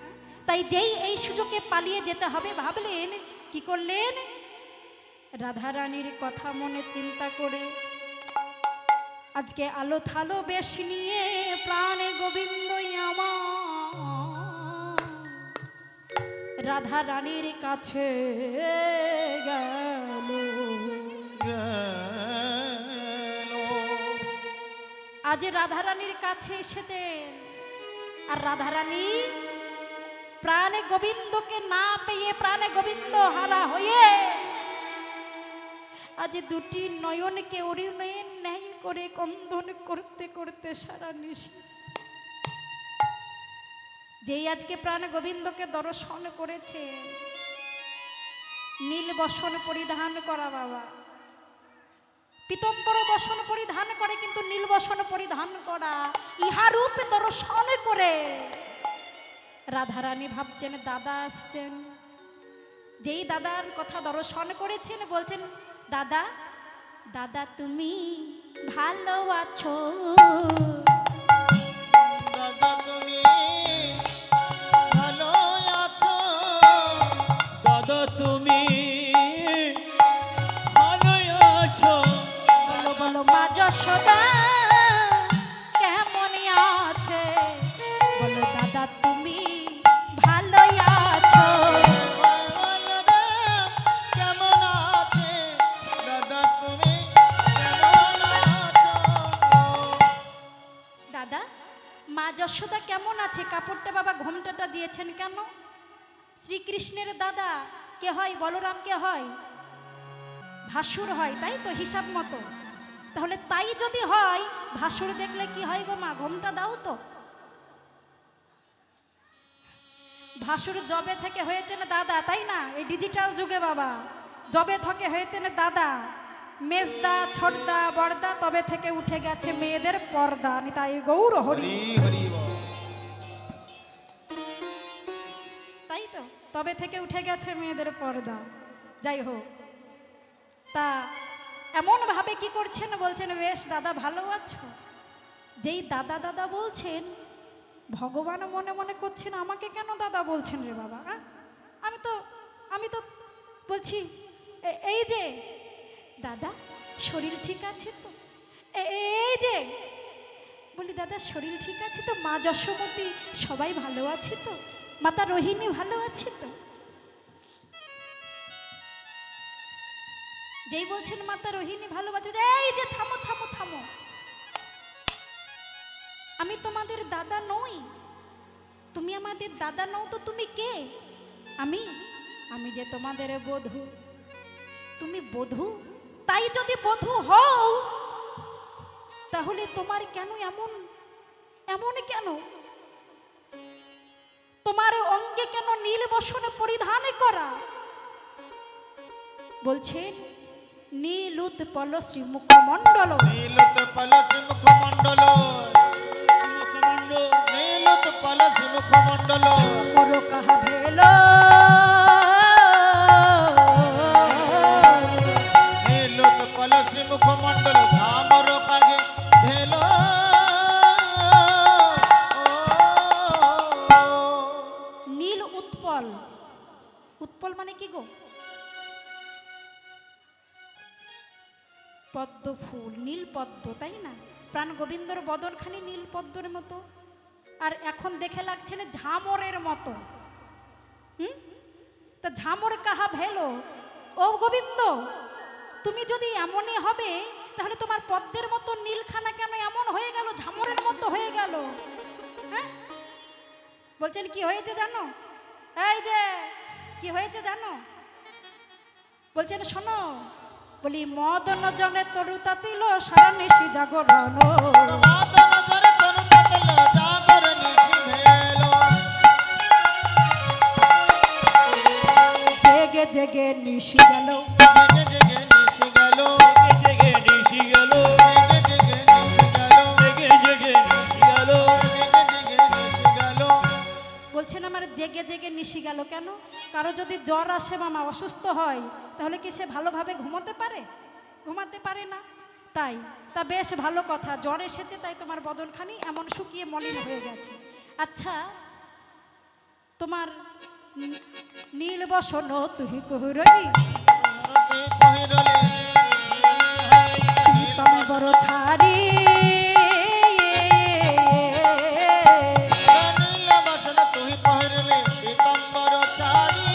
তাই যেই এই সুযোগে পালিয়ে যেতে হবে ভাবলেন, কি করলেন, রাধারানীর কথা মনে চিন্তা করে আজকে আলো থালো বেশ নিয়ে প্রাণে গোবিন্দ আমার রাধারানীর কাছে গেল। আজ রাধারানীর কাছে এসেছেন আর রাধারানী প্রাণে গোবিন্দকে না পেয়ে প্রাণে গোবিন্দ হারা হয়ে আজ দুটি নয়নকে অরিনয়ন ন্যায় করে কন্দন করতে করতে সারা নিশি যেই আজকে প্রাণ গোবিন্দকে দর্শন করেছে, নীল বসন পরিধান করা বাবা, পীতম্বর বসন পরিধান করে কিন্তু নীল বসন পরিধান করা, ইহা রূপ দর্শন করে রাধারানী ভাবছেন দাদা আসছেন। যেই দাদার কথা দর্শন করেছেন বলছেন, দাদা দাদা তুমি ভালো আছো? দাদা তুমি ভালো আছো? দাদা তুমি ভালো আছো? বলো বলো মা যশোদা কেমন আছে? বলো দাদা তুমি ভালো আছো? কেমন আছে দাদা তুমি কেমন আছো? দাদা মা যশোদা কেমন আছে? কাপড়টা বাবা ঘোমটাটা দিয়েছেন কেন? শ্রীকৃষ্ণের দাদা কে হয়? বলরাম কে হয়? ভাসুর হয়, তাই তো হিসাব মতো। তাহলে তাই যদি হয়, ভাসুর দেখলে কি হয় গো মা, ঘোমটা দাও তো। ভাসুর জবে থেকে হয়েছেন দাদা, তাই না? এই ডিজিটাল যুগে বাবা জবে থেকে হয়েছেন দাদা, মেজদা ছোটদা বড়দা, তবে থেকে উঠে গেছে মেয়েদের পর্দা। তাই গৌর হরি, হরি হরি বল। তাই তো তবে থেকে উঠে গেছে মেয়েদের পর্দা। যাই হোক, তা এমন ভাবে কি করছেন, বলছেন বেশ দাদা ভালো আছো। যেই দাদা দাদা বলছেন, ভগবান মনে মনে করছেন আমাকে কেন দাদা বলছেন রে বাবা? আমি তো বলছি এই যে দাদা শরীর ঠিক আছে তো? এই যে বলি দাদা শরীর ঠিক আছে তো? মা যশোমতী সবাই ভালো আছে তো? মাতা রোহিণী ভালো আছে তো? যেই বলছেন মাতা রোহিণী ভালো আছে, এই যে থামো থামো থামো, আমি তোমাদের দাদা নই। তুমি আমাদের দাদা নও তো তুমি কে? আমি যে তোমাদের বধূ। তুমি বধূ? তাই যদি বধূ হও তাহলে তোমার কেন এমন কেন? তোমার অঙ্গে কেন নীল বসন পরিধান করা? বলছেন নীলুৎপল শ্রীমুখমণ্ডল, নীলোৎপল শ্রীমুখমণ্ডল, নীলোৎপল শ্রীমুখমণ্ডল, করো কাহা ভেল উৎপল মানে কি গো? পদ্ম ফুল, নীল পদ্ম, তাই না? প্রাণ গোবিন্দর বদনখানি নীল পদ্মের মতো, আর এখন দেখে লাগছে না ঝামরের মতো। তা ঝামর কাহা ভেলো ও গোবিন্দ, তুমি যদি এমনই হবে তাহলে তোমার পদ্মের মতো নীলখানা কেন এমন হয়ে গেল, ঝামরের মতো হয়ে গেল? হ্যাঁ, বলছেন কি হয়েছে জানো? এই যে কি হয়েছে জানো? বলছেন শোনো, বলি মদন জনে তরু তাতিল সারা নিশি জাগরণ, মাদন ধরে তনু পাতল জাগর নিশি ভেলো। জেগে জেগে নিশি গেল, জেগে জেগে নিশি গেল, জেগে নিশি গেল, জেগে জেগে নিশি গেল, জেগে জেগে নিশি গেল। জেগে জেগে নিশি গেল। বলছেন আমার জেগে জেগে নিশি গেল কেন? কারো যদি জ্বর আসে মামা, অসুস্থ হয়, তাহলে কি সে ভালোভাবে ঘুমোতে পারে? ঘুমাতে পারে না। তাই তা বেশ ভালো কথা, জ্বর এসেছে তাই তোমার বদনখানি এমন শুকিয়ে মলিন হয়ে গেছে। আচ্ছা, তোমার নীল বসন তুহি কহুরই তুই পহিরলে তুমি বড় ছাড়ি, নীল বসন তুই পহিরলে পীতাম্বর ছাড়ি।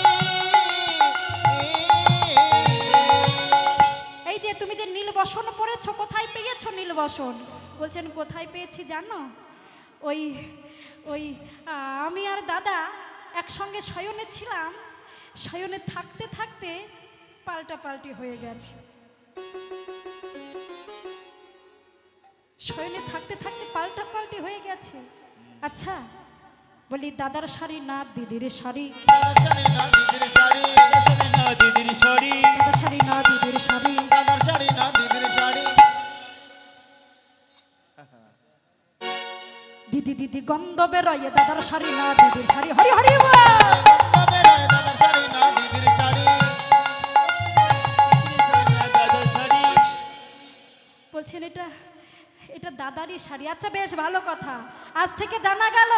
এই যে তুমি যে নীল বসন পরেছো, কোথায় পেয়েছো নীল বসন? বলছেন কোথায় পেয়েছি জানো? ওই ওই আমি আর দাদা একসঙ্গে শয়নে ছিলাম, শয়নে থাকতে থাকতে পাল্টা পাল্টি হয়ে গেছে। শয়নে থাকতে থাকতে পাল্টা পাল্টি হয়ে গেছে। আচ্ছা, বলি দাদার শাড়ি না দিদির শাড়ি? শাড়ি না দিদির শাড়ি, না দিদির শাড়ি, দাদার শাড়ি না দিদির শাড়ি? দাদার শাড়ি না দিদির শাড়ি। দিদি দিদি গন্ধ বেরোয়, দাদার শাড়ি না দিদির শাড়ি? হরি হরি বল। তবে রায় দাদার শাড়ি না দিদির শাড়ি। দাদার শাড়ি। বলছেন এটা এটা দাদারই শাড়ি। আচ্ছা বেশ ভালো কথা, আজ থেকে জানা গেল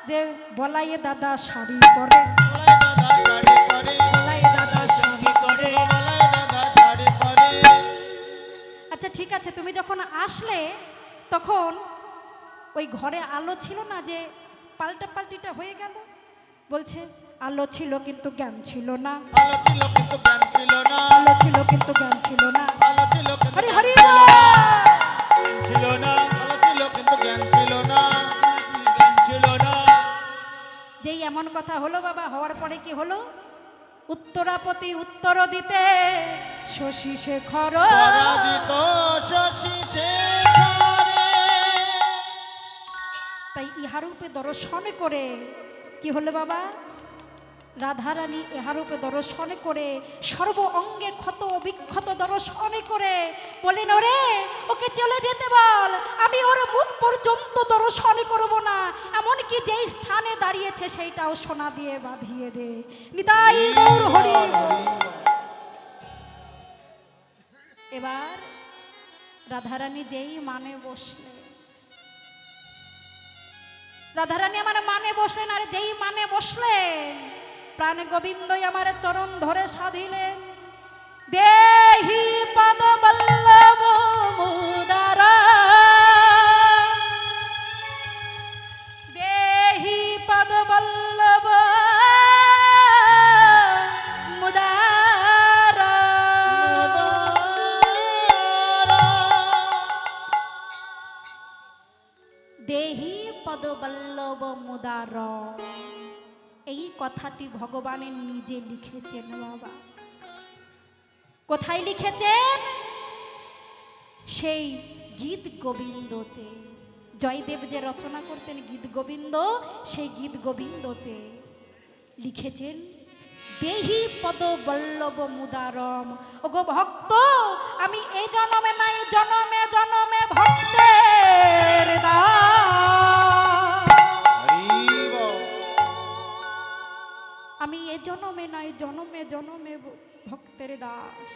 যে বলাইয়ে দাদা শাড়ি পরে, বলাই দাদা শাড়ি পরে, বলাইয়ে দাদা শাড়ি। কি করে? বলাই দাদা শাড়ি পরে। আচ্ছা ঠিক আছে, তুমি যখন আসলে তখন ওই ঘরে আলো ছিল না যে পাল্টা পাল্টিটা হয়ে গেল? বলছে আলো ছিল কিন্তু জ্ঞান ছিল না, ভালো ছিল কিন্তু জ্ঞান ছিল না, আলো ছিল কিন্তু জ্ঞান ছিল না। ভালো ছিল কিন্তু হরি জ্ঞান হরি ছিল না, ছিল না, ভালো ছিল কিন্তু জ্ঞান ছিল না। জ্ঞান ছিল না। যেই এমন কথা হলো বাবা, হওয়ার পরে কি হলো? উত্তরাপতি উত্তর দিতে শশী শেখর, পরাজিত শশী শেখরে। তাই ইহারূপে দর্শন করে কি হলো বাবা? রাধারানী ইহারূপে দর্শন করে সর্ব অঙ্গে ক্ষত বিক্ষত দর্শন করে বলেন ওরে ওকে চলে যেতে বল, আমি ওর মুখ পর্যন্ত দর্শন করব না, এমনকি যেই স্থানে দাঁড়িয়েছে সেইটাও সোনা দিয়ে বাঁধিয়ে দে। নিতাই গৌর হরি বল। এবার রাধারানী যেই মানে বসলে, রাধারানী আমার মানে বসলেন, আর যেই মানে বসলেন প্রাণ গোবিন্দই আমার চরণ ধরে সাধিলেন। দেহি পদ বল্লভ মুদারা, দেহি পদ বল্লভ মুদারা, দেহি পদ বল্লভ মুদার। এই কথাটি ভগবানের নিজে লিখেছেন বাবা। কোথায় লিখেছেন? সেই গীত গোবিন্দতে। জয়দেব যে রচনা করতেন গীত গোবিন্দ, সেই গীত গোবিন্দতে লিখেছেন দেহি পদ বল্লভ মুদারম। ওগো ভক্ত, আমি এই জনমে নাই জনমে জনমে ভক্তের দাস। আমি এ জনমে নাই জনমে জনমে ভক্তের দাস।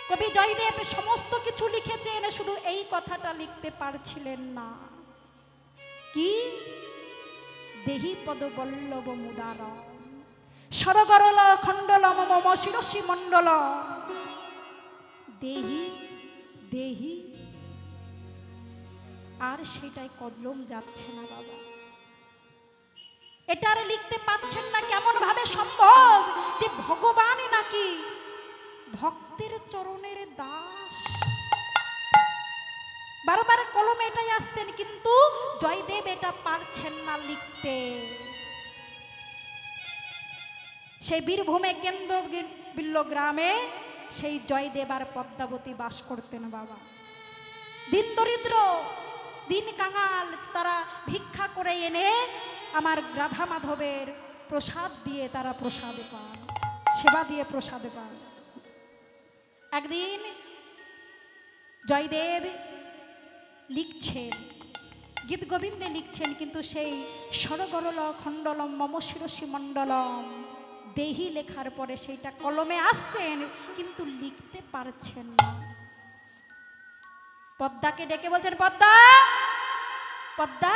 কবি জয়দেব সমস্ত কিছু লিখেছেন, শুধু এই কথাটা লিখতে পারছিলেন না। কি? দেহি পদ বল্লভ মুদারম। সরগরল খণ্ডলম মম শিরসি মণ্ডল দেহি দেহি। আর সেটাই কলম যাচ্ছে না বাবা, এটা আর লিখতে পাচ্ছেন না। কেমন ভাবে সম্ভব যে ভগবানই নাকি ভক্তের চরণের দাস? বারবার কলমে এটাই আসতেন, কিন্তু জয়দেব এটা পারছেন না লিখতে। সেই বীরভূমে কেন্দ্র বিল্ল গ্রামে সেই জয়দেব আর পদ্মাবতী বাস করতেন বাবা। দিন দরিদ্র, দিন কাঙাল, তারা ভিক্ষা করে এনে আমার রাধা মাধবের প্রসাদ দিয়ে তারা প্রসাদ পান, সেবা দিয়ে প্রসাদ পান। একদিন জয়দেব লিখছেন, গীত গোবিন্দে লিখছেন, কিন্তু সেই সরগরল খণ্ডলম মম শিরসি মণ্ডলম দেহি লেখার পরে সেইটা কলমে আসছেন, কিন্তু লিখতে পারছেন না। পদ্মাকে ডেকে বলছেন, পদ্মা পদ্মা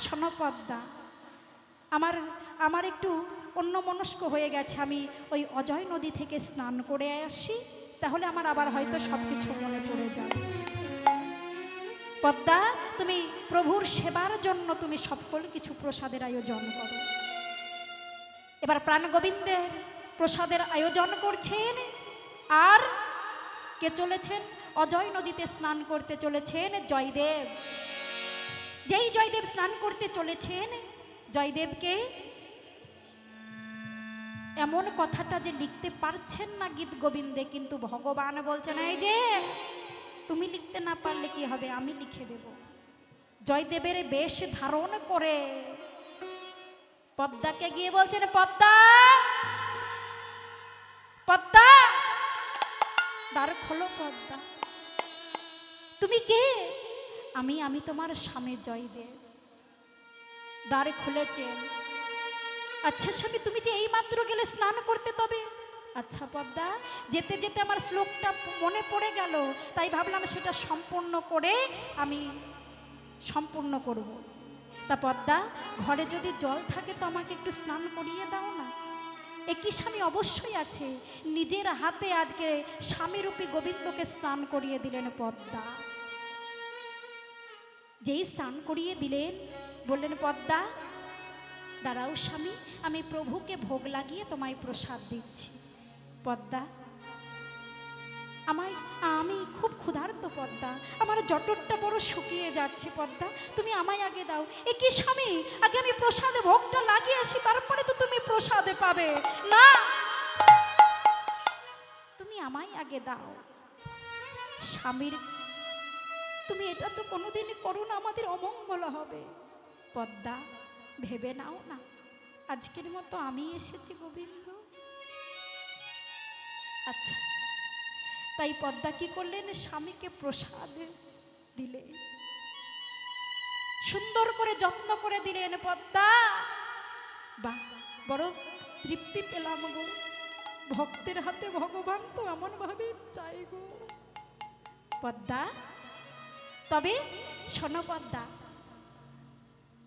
শোনো পদ্মা, আমার একটু অন্যমনস্ক হয়ে গেছে, আমি ওই অজয় নদী থেকে স্নান করে আসি, তাহলে আমার আবার হয়তো সব কিছু মনে পড়ে যাবে। পদ্মা, তুমি প্রভুর সেবার জন্য তুমি সকল কিছু প্রসাদের আয়োজন করো। এবার প্রাণ গোবিন্দের প্রসাদের আয়োজন করছেন। আর কে চলেছেন? অজয় নদীতে স্নান করতে চলেছেন জয়দেব। যেই জয়দেব স্নান করতে চলেছেন, জয়দেবকে এমন কথাটা যে লিখতে পারছেন না গীত গোবিন্দে, কিন্তু ভগবান বলছেন, এই যে তুমি লিখতে না পারলে কি হবে, আমি লিখে দেব। জয়দেবের বেশ ধারণ করে পদ্মাকে গিয়ে বলছেন, পদ্মা পদ্মা দ্বার খোলো পদ্মা। তুমি কে? আমি তোমার স্বামী জয়দেব। দ্বার খুলেছেন। আচ্ছা স্বামী, তুমি যে এই মাত্র গেলে স্নান করতে, তবে আচ্ছা পদ্মা, যেতে যেতে আমার শ্লোকটা মনে পড়ে গেল, তাই ভাবলাম সেটা সম্পূর্ণ করে আমি সম্পূর্ণ করব। তা পদ্মা, ঘরে যদি জল থাকে তো আমাকে একটু স্নান করিয়ে দাও না। একই স্বামী, অবশ্যই আছে। নিজের হাতে আজকে স্বামীরূপী গোবিন্দকে স্নান করিয়ে দিলেন পদ্মা। যেই স্নান করিয়ে দিলেন, বললেন, পদ্মা দাঁড়াও স্বামী, আমি প্রভুকে ভোগ লাগিয়ে তোমায় প্রসাদ দিচ্ছি। পদ্মা, আমি খুব ক্ষুধার্ত পদ্মা, আমার জটরটা বড় শুকিয়ে যাচ্ছে পদ্মা, তুমি আমায় আগে দাও। এ কি স্বামী, আগে আমি প্রসাদে ভোগটা লাগিয়ে আসি, তারপরে তো তুমি প্রসাদে পাবে। না, তুমি আমায় আগে দাও। স্বামীর, তুমি এটা তো কোনোদিনই করো না, আমাদের অমঙ্গল হবে। পদ্মা, ভেবে নাও না, আজকের মতো আমি এসেছি গোবিন্দ। আচ্ছা, তাই পদ্মা কি করলেন? স্বামীকে প্রসাদ দিলে, সুন্দর করে যত্ন করে দিলেন। পদ্মা, বাহ, বড় তৃপ্তি পেলাম গো, ভক্তের হাতে ভগবান তো এমন ভাবে চাই গো। পদ্মা, তবে শোনো পদ্মা,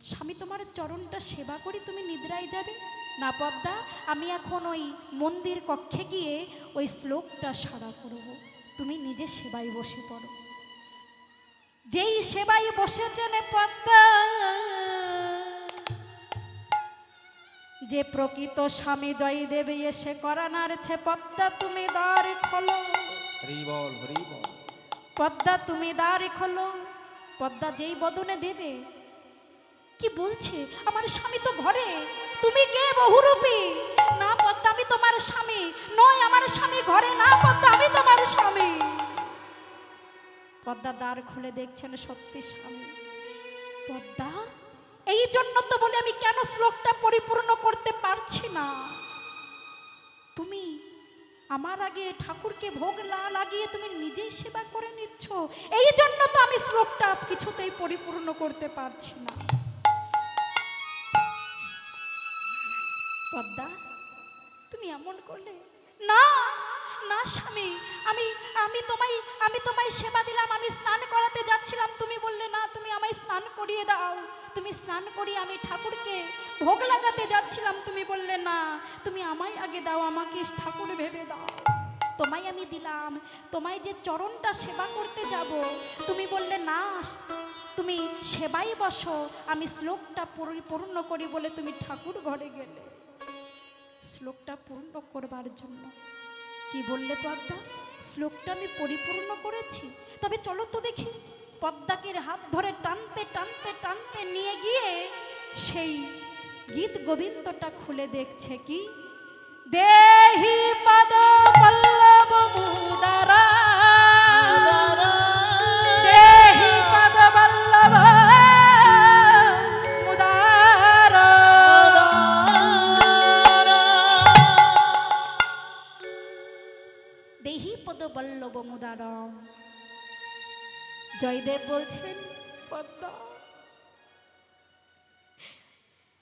স্বামী তোমার চরণটা সেবা করি, তুমি নিদ্রায় যাবে না পদ্মা? আমি এখন ওই মন্দির কক্ষে গিয়ে ওই শ্লোকটা সারা করব, তুমি নিজে সেবায় বসে পড়ো। যেই সেবায় বসেছেন পদ্মা, যে প্রকৃত স্বামী জয়দেব এসে করানারছে, পদ্মা তুমি দ্বার খোলো। হরি বল, হরি বল। পদ্মা তুমি দ্বার খোলো। পদ্মা যেই বদনে দেবে, কি বলছে, আমার স্বামী তো ঘরে, তুমি কে বহুরূপী? না পদ্মা, আমি তোমার স্বামী নয়, আমার স্বামী ঘরে না পদ্মা, আমি তোমার স্বামী। পদ্মা দ্বার খুলে দেখছেন সত্যি স্বামী। পদ্মা, এই জন্য তো বলে আমি কেন শ্লোকটা পরিপূর্ণ করতে পারছি না। তুমি আমার আগে ঠাকুরকে ভোগ না লাগিয়ে তুমি নিজেই সেবা করে নিচ্ছ, এই জন্য তো আমি শ্লোকটা কিছুতেই পরিপূর্ণ করতে পারছি না। পদ্মা, তুমি এমন করলে না, না স্বামী, আমি আমি তোমায় সেবা দিলাম, আমি স্নান করাতে যাচ্ছিলাম, তুমি বললে না তুমি আমায় স্নান করিয়ে দাও। তুমি স্নান করিয়ে আমি ঠাকুরকে ভোগ লাগাতে যাচ্ছিলাম, তুমি বললে না তুমি আমায় আগে দাও, আমাকে ঠাকুর ভেবে দাও। তোমায় আমি দিলাম, তোমায় যে চরণটা সেবা করতে যাব, তুমি বললে না তুমি সেবাই বসো, আমি শ্লোকটা পূর্ণ করি বলে তুমি ঠাকুর ঘরে গেলে। শ্লোকটা পূর্ণ করবার জন্য কি বললে পদ্মা? শ্লোকটা আমি পরিপূর্ণ করেছি, তবে চলো তো দেখি। পদ্মাকের হাত ধরে টানতে টানতে টানতে নিয়ে গিয়ে সেই গীত গোবিন্দটা খুলে দেখছে কি, দেহি পদ পল্লব মুদারা, দেহি পদ পল্লব মুদারা, দেহি পদ বল্লভ মুদারম। জয়দেব বলছেন পদ্মা,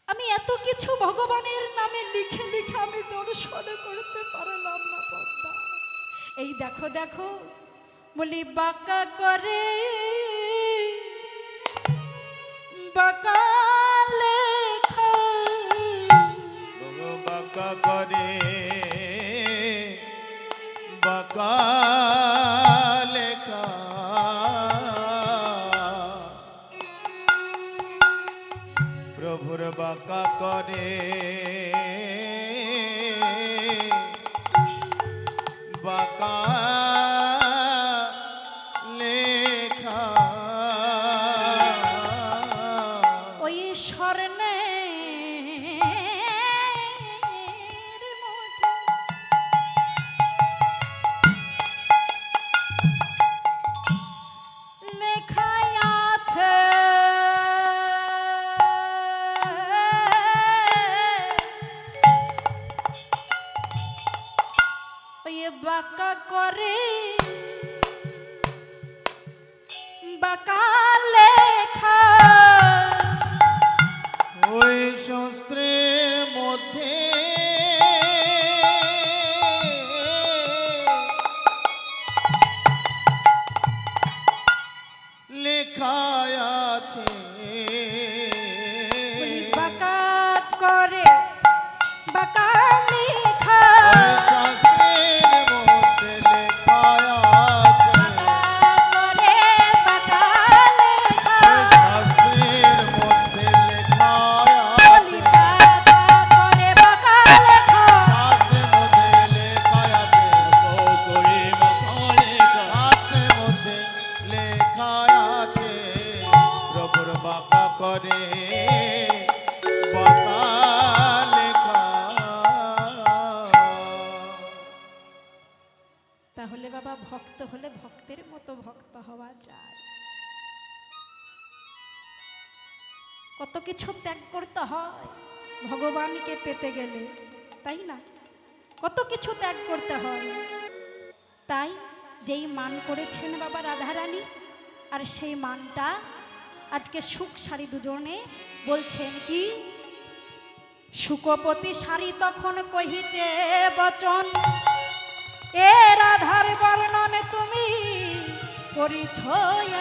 আমি এত কিছু ভগবানের নামে লিখে লিখে আমি দর্শন করতে পারলাম না পদ্মা। এই দেখো দেখো বলি বাঁকা করে বাঁকা লেখা, বাঁকা করে বাঁকা লেখা, প্রভুর বাঁকা করে বাঁকা লেখা, ওই স্বর্ণে লেখায় আছে ওই বাঁকা করে বাঁকা লেখা, ওই শাস্ত্রের মধ্যে লেখা আছে, বাঁকা করে বাঁকা লেখা, ওই শাস্ত্রের মধ্যে লেখা আছে, করে বাঁকা লেখা, ওই শাস্ত্রের মধ্যে লেখা বলি আছে, বাঁকা করে বাঁকা লেখা, শাস্ত্রের মধ্যে লেখা আছে, ও করে বাঁকা লেখা, শাস্ত্রের মধ্যে লেখা আছে, প্রভুর বাঁকা করে বাঁকা লেখা। তাহলে বাবা ভক্ত হলে ভক্তের মতো ভক্ত হওয়া যায়। কত কিছু ত্যাগ করতে হয় ভগবানকে পেতে গেলে, তাই না? কত কিছু ত্যাগ করতে হয়। তাই যেই মান করেছেন বাবা রাধারানী, আর সেই মানটা আজকে সুখ সারি দুজনে বলছেন কি, সুকপতি সারি তখন কহিছে বচন, এ রাধার বর্ণন তুমি করিছ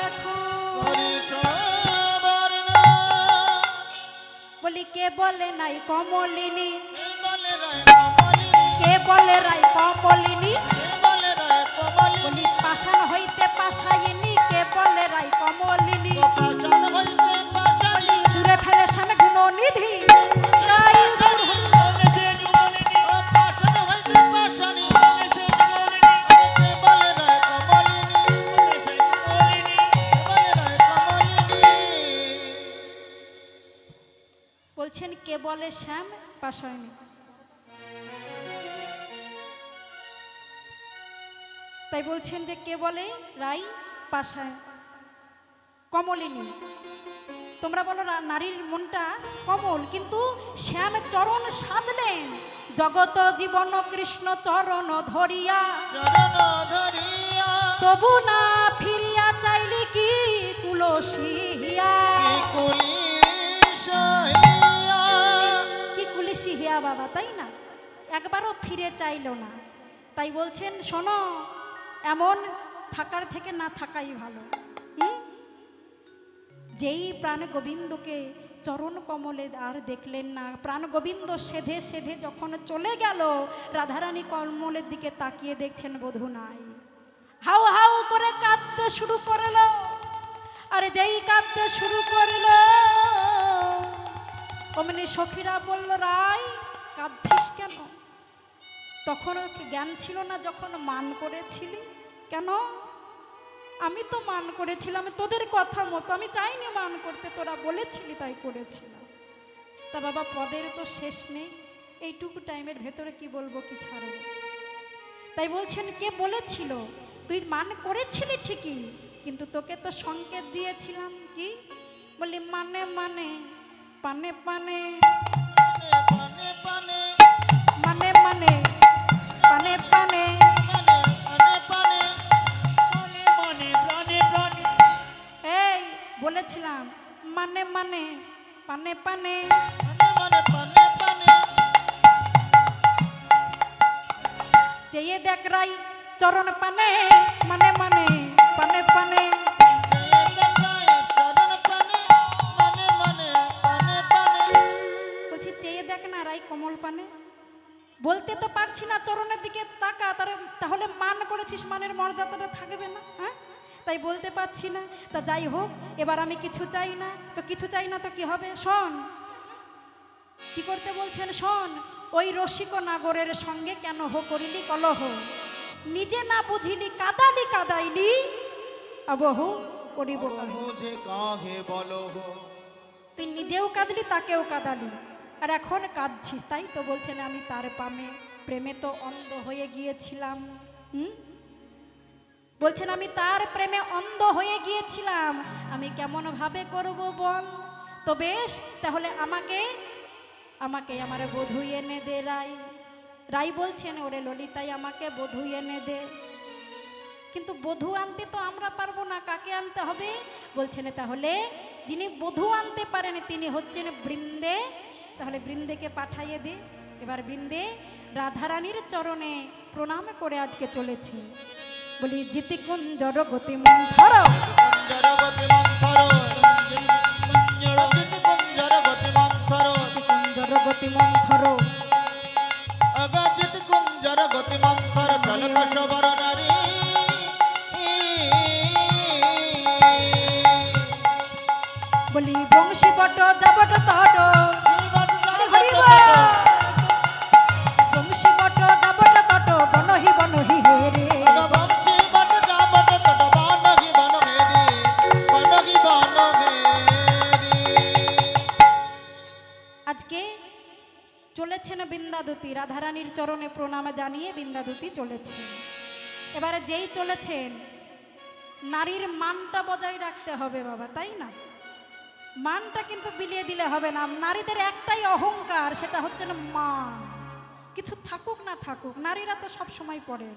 এখন। পরিচয় বর্ণ বলি কে বলে নাই কমলিনী, বলে রায় কমলিনী, কে বলে রাই কমলিনী, বলে রায় কমলিনী, বলি পাষাণ হইতে পাশাইনি, কে বলে রাই কমলিনী, পাষাণ হইতে পাষাণী, দূরে ফেলে সামনে গুণনিধি, তাই দেশে জুমলিনী, ও পাষাণ হইতে পাষাণী, দেশে জুমলিনী, বলে রায় কমলিনী, দেশে জুমলিনী, বলে রায় কমলিনী। বলছেন কে বলে শ্যাম পাশায়নি। তাই বলছেন যে কে বলে রাই পাশায় কমলিনী। তোমরা বলো নারীর মনটা কমল, কিন্তু শ্যাম চরণ সাধলেন, জগত জীবন কৃষ্ণ চরণ ধরিয়া, চরণ ধরিয়া তবু না ফিরিয়া চাইলি কি কুলসিয়া, কি কুলিশাইয়া, কি কুলিসি হিয়া বাবা, তাই না? একবারও ফিরে চাইল না। তাই বলছেন শোনো, এমন থাকার থেকে না থাকাই ভালো। হুম? যেই প্রাণ গোবিন্দকে চরণ কমলে আর দেখলেন না, প্রাণ গোবিন্দ সেধে সেধে যখন চলে গেল, রাধারানী কমলের দিকে তাকিয়ে দেখছেন বধূ নাই। হাউ হাউ করে কাঁদতে শুরু করল। আরে যেই কাঁদতে শুরু করল, অমনি সখীরা বলল, রাই কাঁদছিস কেন? তখন ওকে জ্ঞান ছিল না যখন মান করেছিলি। কেন? আমি তো মান করেছিলাম তোদের কথা মতো, আমি চাইনি মান করতে, তোরা বলেছিলি তাই করেছিলাম। তা বাবা পদের তো শেষ নেই, এইটুকু টাইমের ভেতরে কি বলবো কি ছাড়বো। তাই বলছেন কে বলেছিল? তুই মান করেছিলি ঠিকই, কিন্তু তোকে তো সংকেত দিয়েছিলাম কি? বলি মানে মানে পানে পানে পানে পানে মানে মানে পানে পানে পানে পানে মনে মনে প্রাণে প্রাণে এই বলেছিলাম মানে মানে পানে পানে। পানে পানে পানে চেয়ে দেখ রাই চরণ পানে মানে মানে পানে পানে। বলছি চেয়ে দেখ না রাই কমল পানে। বলতে তো পারছি না চরণের দিকে তাকা, তাহলে মান করেছিস, মানের মর্যাদাটা থাকবে না? হ্যাঁ, তাই বলতে পারছি না। তা যাই হোক, এবার আমি কিছু চাই না তো, কিছু চাই না তো কি হবে? শোন কি করতে বলছেন, শোন। ওই রসিক নাগরের সঙ্গে কেন করিলি কলহ? নিজে না বুঝিলি কাদালি কাদাইলি, আবহু করিব কাহে। মুঝে কাহে বলো হো। তুই নিজেও কাঁদলি, তাকেও কাঁদালি, আর এখন কাঁদছিস। তাই তো বলছেন আমি তার প্রেমে তো অন্ধ হয়ে গিয়েছিলাম। বলছেন আমি তার প্রেমে অন্ধ হয়ে গিয়েছিলাম, আমি কেমন ভাবে করব বল? তো বেশ, তাহলে আমাকে আমার বধূ এনে দে রাই। রাই বলছেন ওরে ললিতাই আমাকে বধূ এনে দে। কিন্তু বধূ আনতে তো আমরা পারবো না, কাকে আনতে হবে? বলছেন তাহলে যিনি বধূ আনতে পারেন তিনি হচ্ছেন বৃন্দে, তাহলে বৃন্দেকে পাঠাইয়ে দে। এবার বৃন্দে রাধারানীর চরণে প্রণাম করে আজকে চলেছে। বলি জিতি কুঞ্জর গতি মন্থর, জড়গতি মন্থর, জড়গতি মন্থর, কুঞ্জর গতি মন্থর। অগজিত কুঞ্জর গতি মন্থর, চলক সবর নারী। বলি বংশী বট যাবট তট, বংশী বট যাবট তট, বনহি বনহি হে রে। বংশী বট যাবট তট, বনহি বন হেরি, বনহি বন হেরি। আজকে চলেছেন বৃন্দাদতী, রাধারানীর চরণে প্রণাম জানিয়ে বৃন্দাদতী চলেছেন। এবারে যেই চলেছেন, নারীর মানটা বজায় রাখতে হবে বাবা, তাই না? মানটা কিন্তু বিলিয়ে দিলে হবে না। নারীদের একটাই অহংকার, সেটা হচ্ছে না মান। কিছু থাকুক না থাকুক, নারীরা তো সব সময় পড়ে,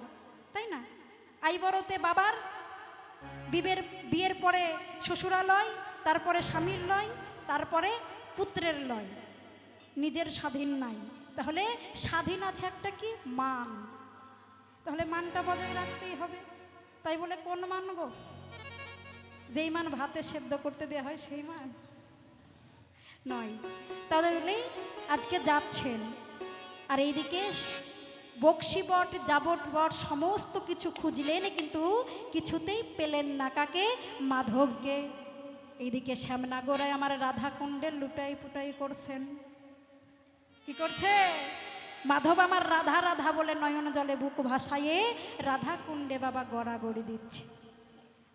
তাই না? আইবরতে বাবার বিয়ের পরে শ্বশুরালয়, তারপরে স্বামীর লয়, তারপরে পুত্রের লয়, নিজের স্বাধীন নাই। তাহলে স্বাধীন আছে একটা কি? মান। তাহলে মানটা বজায় রাখতেই হবে। তাই বলে কোন মান গো? যেই মান ভাতে সেদ্ধ করতে দেওয়া হয় সেই মান নয়। তাহলে আজকে যাচ্ছেন, আর এইদিকে বক্সিবট যাবট বট সমস্ত কিছু খুঁজলেন, কিন্তু কিছুতেই পেলেন না। কাকে? মাধবকে। এইদিকে শ্যামনাগরায় আমার রাধা কুণ্ডের লুটাই পুটাই করছেন। কি করছে? মাধব আমার রাধা রাধা বলে নয়ন জলে বুক ভাসাইয়ে রাধা কুণ্ডে বাবা গড়াগড়ি দিচ্ছে।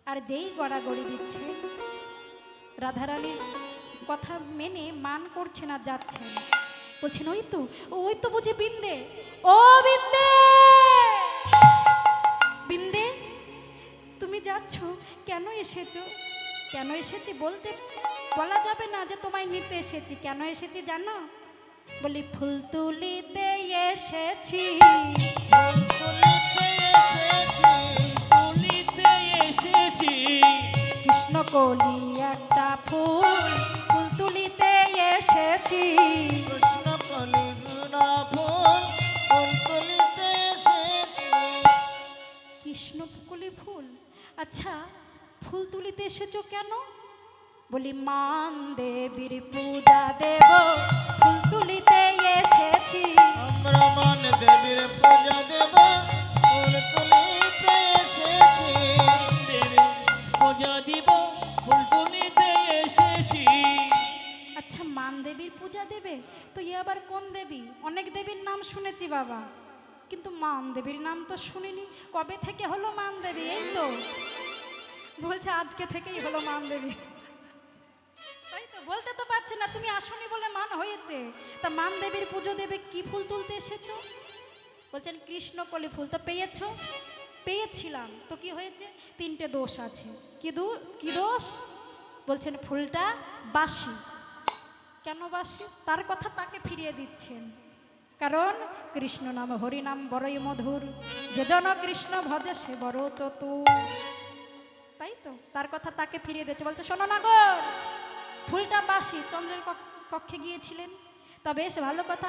আর যেই গড়াগড়ি দিচ্ছে, রাধারানীর কথা মেনে মান করছে না, যাচ্ছেন। বলছেন ওই তো বুঝি বিন্দে। ও বিন্দে, বিন্দে তুমি যাচ্ছ কেন? এসেছো কেন? এসেছি বলা যাবে না যে তোমায় নিতে এসেছি। কেন এসেছি জানো? বলি ফুল তুলিতে এসেছি, তুলিতে এসেছি, তুলিতে এসেছি, কৃষ্ণ কলি একটা ফুল, ফুল তুলিতে এসেছি। কৃষ্ণ কলি গুণা ফুল, ফুল তুলিতে এসেছি। তুলতে এসেছো কেন? বলি মান দেবীর পূজা দেব, ফুল তুলিতে এসেছি। আমরা মান দেবীর পূজা দেব, ফুল তুলিতে এসেছি। দেবী পূজা দিব, ফুল তুলিতে এসেছি। আচ্ছা, মান দেবীর পূজা দেবে তো এ আবার কোন দেবী? অনেক দেবীর নাম শুনেছি বাবা, কিন্তু মান দেবীর নাম তো শুনিনি। কবে থেকে হলো মান দেবী? এই তো বলছে আজকে থেকেই হলো মান দেবী। তাই তো বলতে তো পারছে না, তুমি আসনি বলে মান হয়েছে। তা মান দেবীর পুজো দেবে, কি ফুল তুলতে এসেছো? বলছেন কৃষ্ণকলি ফুল। তো পেয়েছো? পেয়েছিলাম। তো কি হয়েছে? 3টে দোষ আছে। কি দোষ? বলছেন ফুলটা বাসি। কেন বাসি? তার কথা তাকে ফিরিয়ে দিচ্ছেন। কারণ কৃষ্ণ নাম হরি নাম বড়ই মধুর, যে জন কৃষ্ণ ভজে সে বড় চতুর। তাই তো তার কথা তাকে ফিরিয়ে দিচ্ছে। বলছে শোনো না গো, ফুলটা বাসি। চন্দ্রের কক্ষে গিয়েছিলেন, তা বেশ ভালো কথা।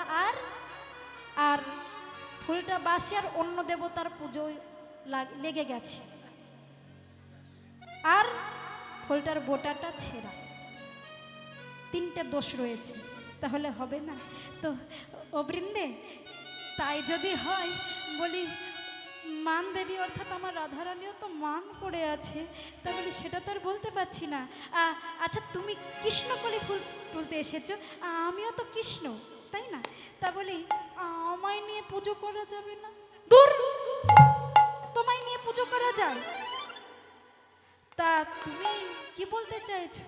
আর ফুলটা বাসি আর অন্য দেবতার পুজোয় লেগে গেছে, আর ফুলটার বোটাটা ছেঁড়া। 3টে দোষ রয়েছে, তাহলে হবে না তো? ও বৃন্দে, তাই যদি হয়, বলি মান দেবী অর্থাৎ আমার রাধারানীও তো মান করে আছে, তা বলি সেটা তো আর বলতে পারছি না। আচ্ছা, তুমি কৃষ্ণকলি ফুল তুলতে এসেছো, আমিও তো কৃষ্ণ, তাই না? তা বলি আমায় নিয়ে পুজো করা যাবে না? দূর, তোমায় নিয়ে পুজো করা যায়? তা তুমি কি বলতে চাইছো?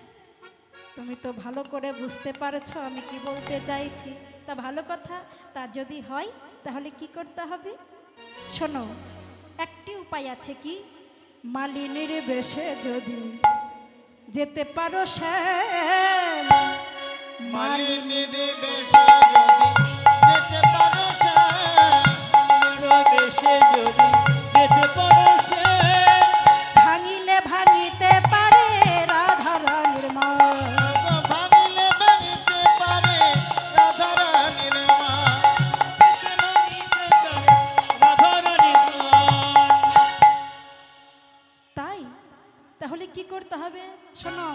তুমি তো ভালো করে বুঝতে পারছো আমি কি বলতে চাইছি। তা ভালো কথা, তা যদি হয় তাহলে কি করতে হবে শোনো। একটি উপায় আছে। কি? মালিনীর বেশে যদি যেতে পারো শ্যাম, মালিনীর বেশে যদি যেতে পারো শ্যাম, বেশে যদি যেতে পারো সে, ভাঙিলে ভাঙিতে পারে রাধারানীর মা। ভাঙিলে ভাঙিতে পারে রাধারানীর মা। তাই তাহলে কি করতে হবে শোনো।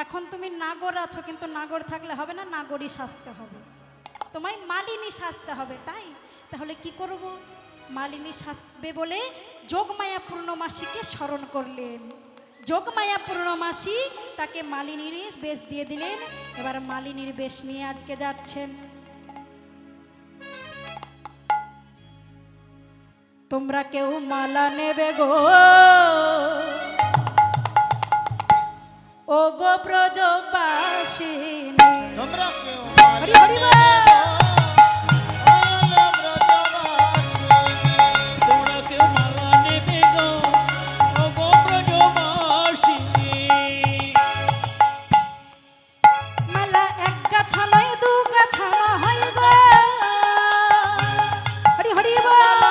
এখন তুমি নাগর আছো, কিন্তু নাগর থাকলে হবে না, নাগরই সাজতে হবে। তোমায় মালিনী সাজতে হবে। তাই তাহলে কি করব? মালিনী সাজবে বলে যোগমায়া পূর্ণমাসীকে স্মরণ করলেন। যোগমায়া পূর্ণমাসী তাকে মালিনীর বেশ দিয়ে দিলেন। এবার মালিনীর বেশ নিয়ে আজকে যাচ্ছেন। তোমরা কেউ মালা নেবে গো, ও গো ব্রজবাসিনী। তোমরা কেউ হরি হরি বল। তোমরা কেউ মালা নেবে গো, ও গো ব্রজবাসিনী। মালা এক গাছা নয়, দু গাছা হয় গো। হরি হরি বল।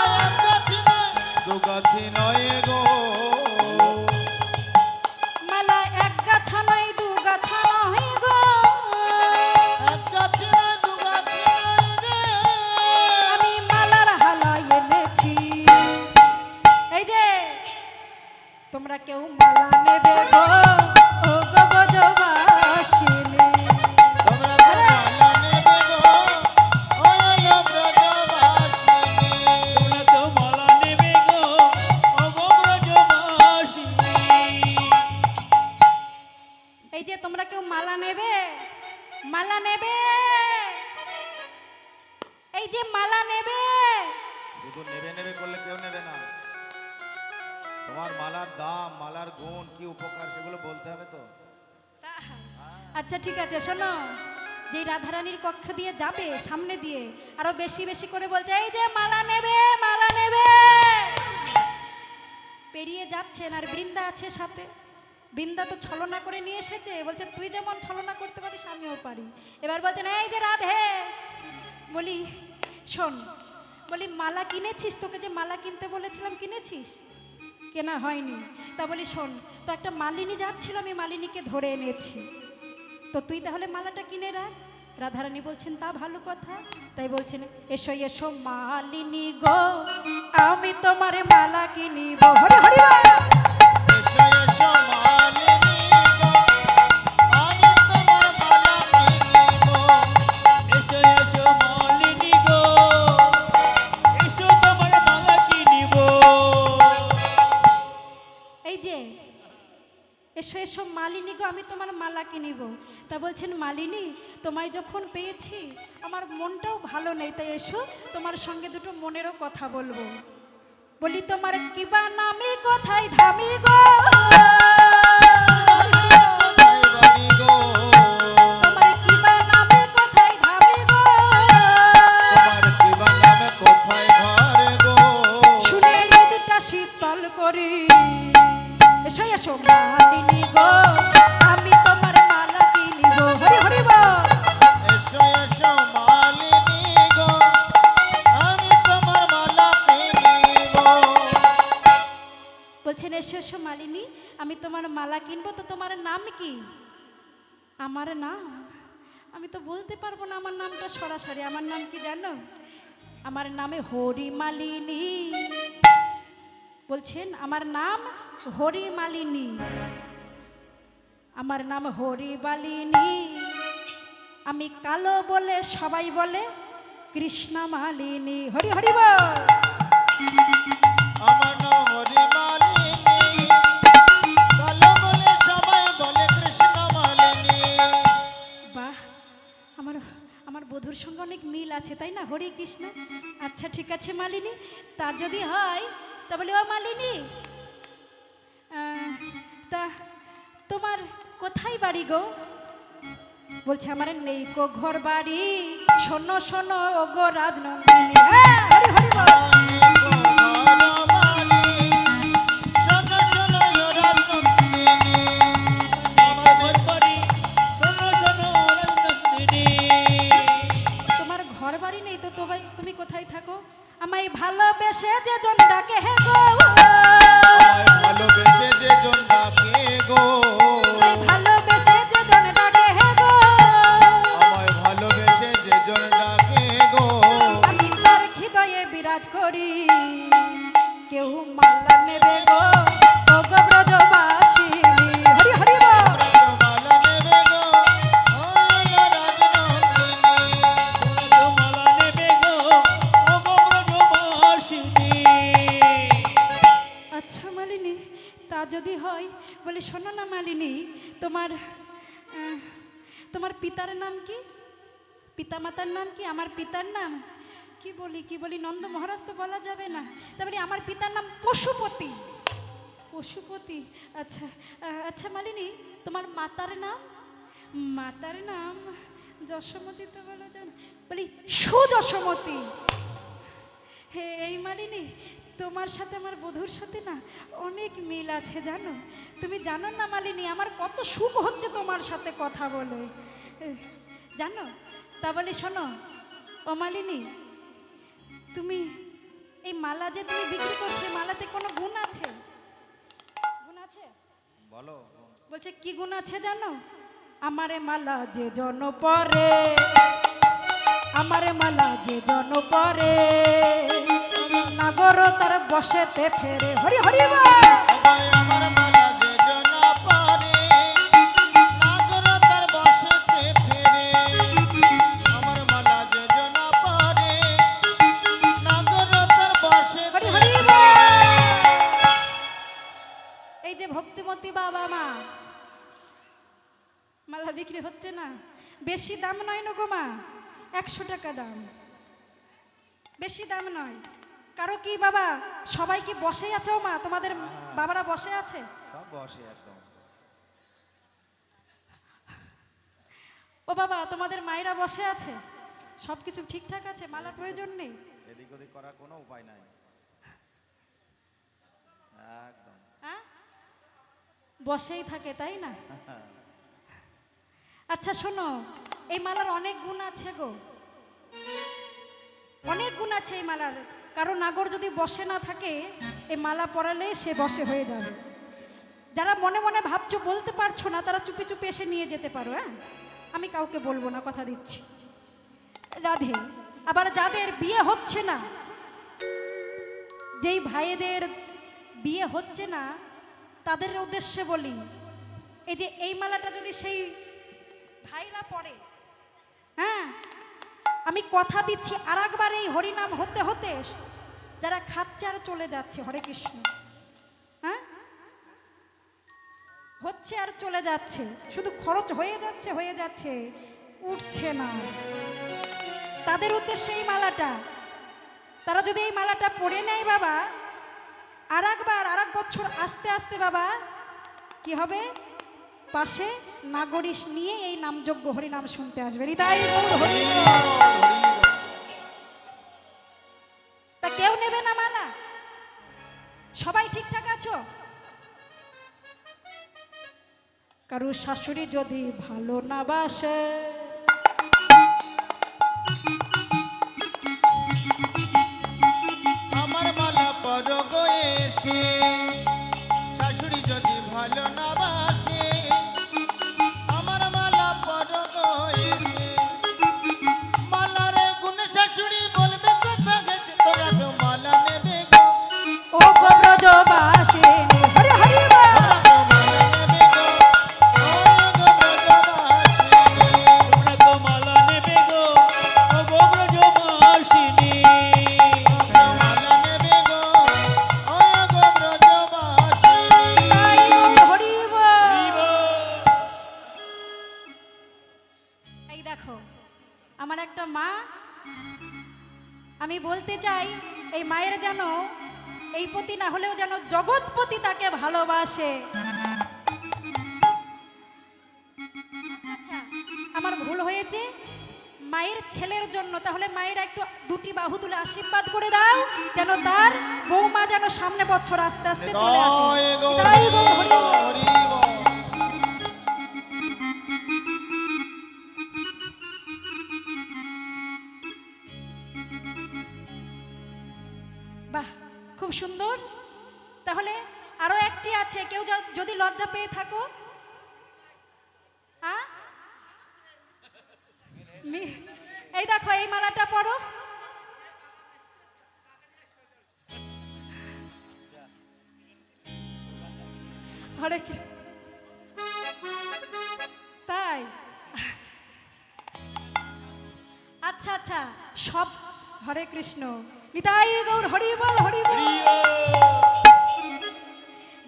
দুগাছি নয় গো, মালা এক গাছা নয়, দু গাছা হয় গো। দুগাছি নয় গে। আমি মালার হালা এনেছি। এই যে তোমরা কেউ মালা নেবে গো, ও গো ব্রজবাসিনী। তোমরা কেউ মালা নেবে গো, ও ব্রজবাসিনী। তোমরা কেউ মালা নেবে গো, ও গো ব্রজবাসিনী। এই যে তোমরা কেউ মালা নেবে, মালা নেবে, এই যে মালা নেবে। শুধু নেবে নেবে করলে কেউ নেবে না। তোমার মালার দাম, মালার গুণ, কি উপকার, সেগুলো বলতে হবে তো। আচ্ছা ঠিক আছে, শোনো। যে রাধারানীর কক্ষ দিয়ে যাবে, সামনে দিয়ে আরো বেশি বেশি করে বলছে, এই যে মালা নেবে, মালা নেবে। পেরিয়ে যাচ্ছেন, আর বৃন্দা আছে সাথে। বৃন্দা তো ছলনা করে নিয়ে এসেছে। বলছে তুই যেমন ছলনা করতে পারিস আমিও পারি। এবার বলছেন, এই যে রাধে, বলি শোন, বলি মালা কিনেছিস? তোকে যে মালা কিনতে বলেছিলাম, কিনেছিস? কেনা হয়নি। তা বলি শোন, তো একটা মালিনী যাচ্ছিল, আমি মালিনীকে ধরে এনেছি, তো তুই তাহলে মালাটা কিনে রাখ। রাধারানী বলছেন তা ভালো কথা। তাই বলছেন, এসো এসো মালিনী গো, আমি তোমার মালা কিনিব। হরি হরি বল। এসো এসো মালিনী এসো মালিনী গো, আমি তোমার মালা কিনিব। তা বলছেন মালিনী, তোমায় যখন পেয়েছি আমার মনটাও ভালো নেই, তাই এসো তোমার সঙ্গে দুটো মনেরও কথা বলবো। বলি তোমার কিবা নামে কোথায় ধামি গো, তোমার কিবা নামে কোথায় ধামি গো, শুনে হৃদয়টা শীতল করি। এসো এসো মালিনী গো, আমি তোমার মালা কিনিব। হরি হরি বল। বলছেন এসো এসো মালিনী, আমি তোমার মালা কিনবো। তো তোমার নাম কি? আমার নাম আমি তো বলতে পারবো না আমার নামটা সরাসরি। আমার নাম কি জানো? আমার নামে হরি মালিনী। বলছেন আমার নাম হরি মালিনী, আমার নাম হরি মালিনী। আমি কালো বলে সবাই বলে কৃষ্ণ মালিনী। হরি হরি বল। আমার নাম হরি মালিনী, কালো বলে সবাই বলে কৃষ্ণ মালিনী। বাহ, আমার আমার বধূর সঙ্গে অনেক মিল আছে তাই না? হরে কৃষ্ণ। আচ্ছা ঠিক আছে মালিনী, তা যদি হয় তা বলি ও মালিনী, তা তোমার কোথায় বাড়ি গো? বলছে আমার নেই কো ঘর বাড়ি, শোনো শোনো ও গো রাজনন্দিনী। হ্যাঁ হরি হরি বল। তোমার ঘর বাড়ি নেই তো তুমি কোথায় থাকো? আমায় ভালোবেসে যে জন ডাকে হে গো, ভালোবেসে যে জন ডাকে গো, আমায় ভালোবেসে যে জন ডাকে হে গো, আমায় ভালোবেসে যে জন ডাকে গো, আমি তার হৃদয়ে বিরাজ করি। কেউ মালা নেবে গো ও গো ব্রজবাসিনী। হরি হরি বল। মালা নেবে গো ও রাজনন্দিনী। আচ্ছা মালিনী, তা যদি হয় বলি শোনো না মালিনী, তোমার পিতার নাম কি? পিতামাতার নাম কি? আমার পিতার নাম কি বলি নন্দ মহারাজ তো বলা যাবে না। তারপরে আমার পিতার নাম পশুপতি। পশুপতি, আচ্ছা আচ্ছা মালিনী, তোমার মাতার নাম? মাতার নাম যশোমতী তো বলা যাবে না, বলি সুযশোমতী। হে এই মালিনী, তোমার সাথে আমার বধূর সাথে না অনেক মিল আছে জানো? তুমি জানো না মালিনী, আমার কত সুখ হচ্ছে তোমার সাথে কথা বলে, জানো? তা বলি শোনো ও মালিনী, তুমি এই মালা যে তুমি বিক্রি করছো, মালাতে কোনো গুণ আছে? গুণ আছে? বলো। বলছে কি গুণ আছে জানো? আমারে মালা যে জন পরে, আমারে মালা যে জন পরে, নাগর তার বসেতে ফেরে। হরি হরি বল। আমার মালা যে জন পারে, নাগর তার বসেতে ফেরে। আমার মালা যে জন পারে, নাগর তার বসেতে হরি হরি বল। এই যে ভক্তিমতী বাবা মা, মালা বিক্রি হচ্ছে না, বেশি দাম নয় না গো মা, 100 টাকা দাম, বেশি দাম নয়। কারো কি বাবা সবাই কি বসে আছে? ও মা তোমাদের বাবারা বসে আছে? সব বসে একদম। ও বাবা তোমাদের মায়েরা বসে আছে? সব কিছু ঠিকঠাক আছে? মালার প্রয়োজন নেই? এদিক ওদিক করার কোনো উপায় নাই একদম। হ্যাঁ, বসেই থাকে তাই না? আচ্ছা শোনো, এই মালার অনেক গুণ আছে গো, অনেক গুণ আছে এই মালার। কারণ নাগর যদি বসে না থাকে, এই মালা পরালে সে বসে হয়ে যাবে। যারা মনে মনে ভাবছো বলতে পারছো না, তারা চুপি চুপি এসে নিয়ে যেতে পারো। হ্যাঁ, আমি কাউকে বলবো না, কথা দিচ্ছি। রাধে। আবার যাদের বিয়ে হচ্ছে না, যেই ভাইদের বিয়ে হচ্ছে না, তাদের উদ্দেশ্যে বলি, এই যে এই মালাটা যদি সেই ভাইরা পড়ে, হ্যাঁ আমি কথা দিচ্ছি আর একবার এই হরিনাম হতে হতে যারা খাচ্ছে আর চলে যাচ্ছে। হরে কৃষ্ণ। হ্যাঁ হচ্ছে আর চলে যাচ্ছে, শুধু খরচ হয়ে যাচ্ছে, উঠছে না। তাদের উদ্দেশ্যে এই মালাটা, তারা যদি এই মালাটা পরে নেয় বাবা, আর এক বছর আস্তে আস্তে বাবা কি হবে, পাশে নাগরিক নিয়ে এই নামযজ্ঞ হরিনাম শুনতে আসবে। হৃদয় গৌর হরি বল। তা কেউ নেবে না মালা? সবাই ঠিকঠাক আছো? কারুর শাশুড়ি যদি ভালো না বাসে, আমার মালা পরো গো এসে, শাশুড়ি যদি ভালো না বাসে, আমার মালা পরো গো এসে, মালার গুণ শাশুড়ি বলবে কথা গেছে, তোরা তো মালা নেবে গো, ও গো ব্রজবাসী হরি হরি বল। তোরা তো মালা নেবে গো, ও গো ব্রজবাসী। তোমরা তো মালা নেবে গো ও গো ব্রজবাসিনী। তোমরা মালা নেবে গো, ও গো ব্রজবাসী। হৃদয় গৌর হরি বল। হরি বল। এই দেখো আমার একটা মা, আমি বলতে চাই এই মায়ের যেন এই পতি না হলেও যেন জগৎপতি তাকে ভালোবাসে। আচ্ছা, আমার ভুল হয়েছে মায়ের ছেলের জন্য, তাহলে মায়ের একটু দুটি বাহু তুলে আশীর্বাদ করে দাও, যেন তার বৌমা যেন সামনে বছর আস্তে আস্তে চলে আসে। হৃদয় গৌর হৃদয় গৌর হরি বল। হরি বল। বাহ, খুব সুন্দর। তাহলে আরো একটি আছে, কেউ যদি লজ্জা পেয়ে থাকো, আ? এই দেখো এই মালাটা পরো। হরে কি তাই? আচ্ছা আচ্ছা, সব হরে কৃষ্ণ। নিতাই গৌর হরি বল হরি বল। হরি বল।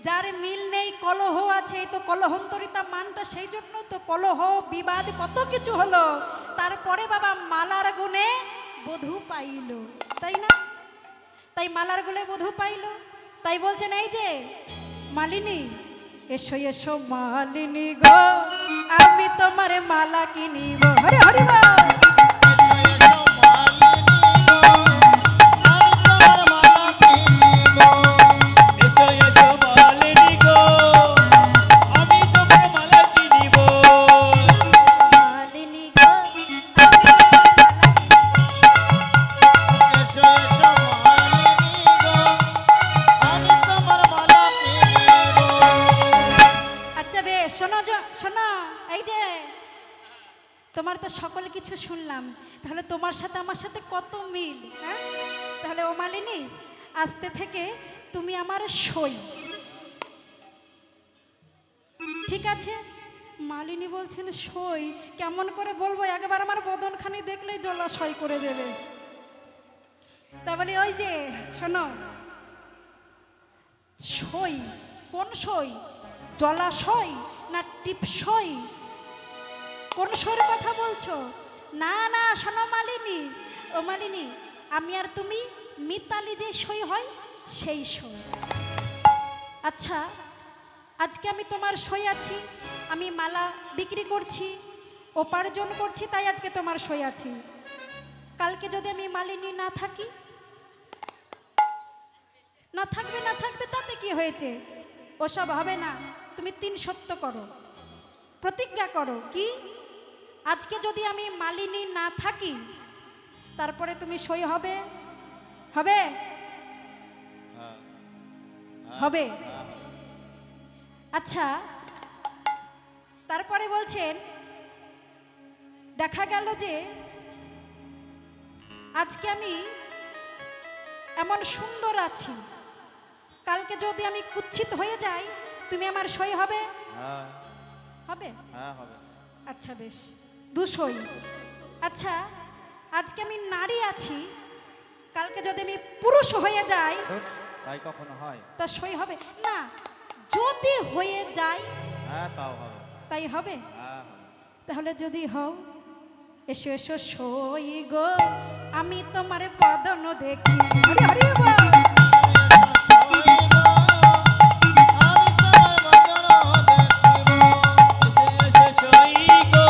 যার মিল নেই কলহ আছে, এই তো কলহন্তরিতা মানটা, সেই জন্য তো কলহ বিবাদ কত কিছু হলো, তারপরে বাবা মালার গুণে বধূ পাইল, তাই না? তাই মালার গুণে বধূ পাইল, তাই বলছেন এই যে মালিনী এসো এসো মালিনী গো, আমি তোমার মালা কিনিব। হরে হরি বল। এসো এসো মালিনী গো, আমি তোমার মালা কিনিব। এসো এসো মালিনী গো, আমি তোমার মালা কিনিব। এসো এসো মালিনী গো, আমি তোমার মালা কিনিব। আচ্ছা বেশ, শোনো শোনো, এই যে তোমার তো সকল কিছু শুনলাম, তাহলে তোমার সাথে আমার সাথে কত মিল, হ্যাঁ? তাহলে ও মালিনী, আজকে থেকে তুমি আমার সই, ঠিক আছে? মালিনী বলছেন সই, কেমন করে বলবো, একবার আমার বদনখানি দেখলেই জলাশয় করে দেবে। তা বলি ওই যে শোনো, সই কোন সই, জলাশয় না টিপসই, কোন সইয়ের কথা বলছো? না না শোনো মালিনী, ও মালিনী, আমি আর তুমি মিতালি যে সই হয় সেই সই। আচ্ছা, আজকে আমি তোমার সই আছি, আমি মালা বিক্রি করছি, উপার্জন করছি, তাই আজকে তোমার সই আছি। কালকে যদি আমি মালিনী না থাকি, না থাকবে তাতে কি হয়েছে? ওসব হবে না, তুমি 3 সত্য করো, প্রতিজ্ঞা করো। কি? আজকে যদি আমি মালিনী না থাকি, তারপরে তুমি সই হবে, হবে হবে। আচ্ছা, তারপরে বলছেন দেখা গেল যে আজকে আমি এমন সুন্দর আছি, কালকে যদি আমি কুৎসিত হয়ে যাই, তুমি আমার সই হবে, হ্যাঁ হবে? হ্যাঁ হবে। আচ্ছা বেশ, 2 সই। আচ্ছা, আজকে আমি নারী আছি, কালকে যদি আমি পুরুষ হয়ে যাই, তাই কখনো হয়? তা সই হবে না? যদি হয়ে যায় হ্যাঁ তাও হবে। তাই হবে। হ্যাঁ হবে। তাহলে যদি হও এসো এসো সই গো আমি তোমার বদন দেখি। হরি হরি বল। এসে সই গো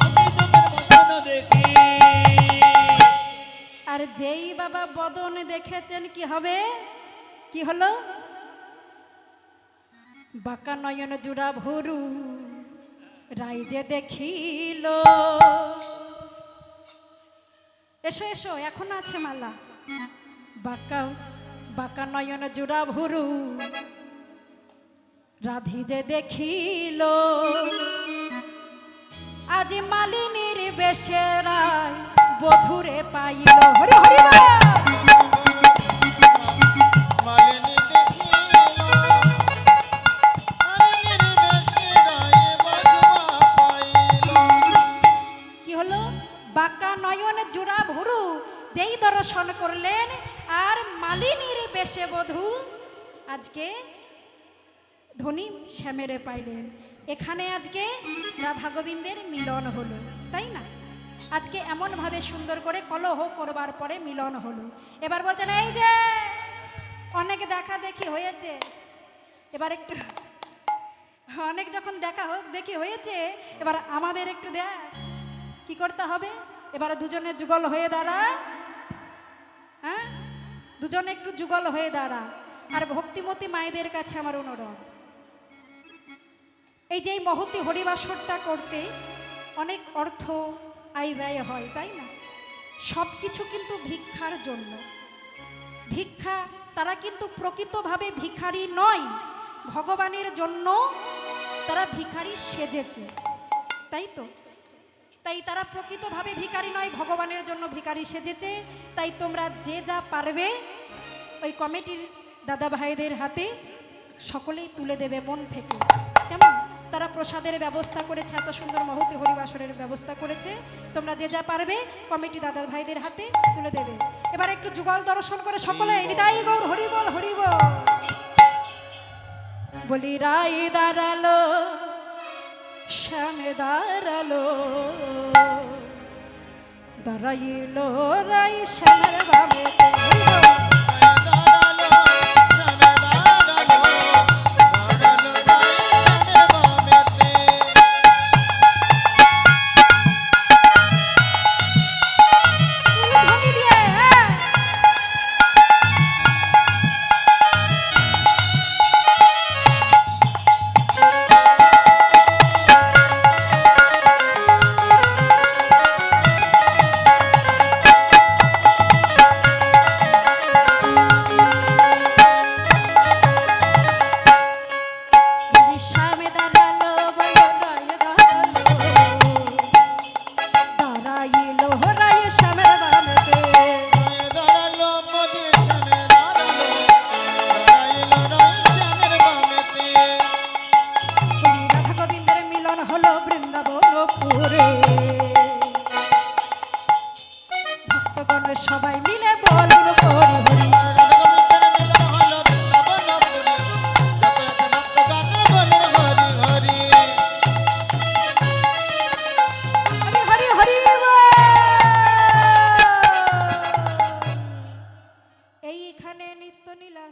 আমি তোমার বদন দেখি। আর যেই বাবা বদন দেখেছেন কি হবে? কি হলো? বাঁকা নয়ন জুড়া ভরু রাইজে দেখিল। এসো এসো এখন আছে মালা। বাঁকা বাঁকা নয়ন জুড়া ভরু রাধি যে দেখিল। আজ মালিনীর বেশে রায় বধুরে পাইল। হরি হরি বল। মালিনী দেখিল, মালিনীর বেশে রায়ে বধুয়া পাইল। কি হলো? বাঁকা নয়ন জোড়া ভরু যেই দর্শন করলেন আর মালিনীর বেশে বধূ আজকে ধনী শ্যামেরে পাইলেন। এখানে আজকে রাধা গোবিন্দের মিলন হলো, তাই না? আজকে এমনভাবে সুন্দর করে কলহ করবার পরে মিলন হলো। এবার বলছেন এই যে অনেক দেখা দেখি হয়েছে, এবার একটু অনেক যখন দেখি হয়েছে এবার আমাদের একটু দেখ কি করতে হবে। এবারে দুজনে যুগল হয়ে দাঁড়া। হ্যাঁ, দুজনে একটু যুগল হয়ে দাঁড়া। আর ভক্তিমতী মায়েদের কাছে আমার অনুরোধ, এই যে এই মহতী হরিবাসরটা করতে অনেক অর্থ আয় ব্যয় হয়, তাই না? সব কিছু কিন্তু ভিক্ষার জন্য। ভিক্ষা তারা কিন্তু প্রকৃতভাবে ভিখারি নয়, ভগবানের জন্য তারা ভিখারি সেজেছে, তাই তো? তাই তারা প্রকৃতভাবে ভিখারি নয়, ভগবানের জন্য ভিখারি সেজেছে। তাই তোমরা যে যা পারবে ওই কমিটির দাদা ভাইদের হাতে সকলেই তুলে দেবে মন থেকে, কেমন? তারা প্রসাদের ব্যবস্থা করেছে, এত সুন্দর মহতী হরিবাসরের ব্যবস্থা করেছে। তোমরা যে যা পারবে কমিটি দাদা ভাইদের হাতে তুলে দেবে। এবার একটু যুগল দর্শন করে সকলে নিতাই গৌর হরি বল হরি বল। বলি রাই দাঁড়ালো শ্যামে দাঁড়ালো, দাঁড়াইলো রাই শ্যামের বামে। সবাই মিলে বলুন হরি হরি হরি হরি। এইখানে নিত্য নীলা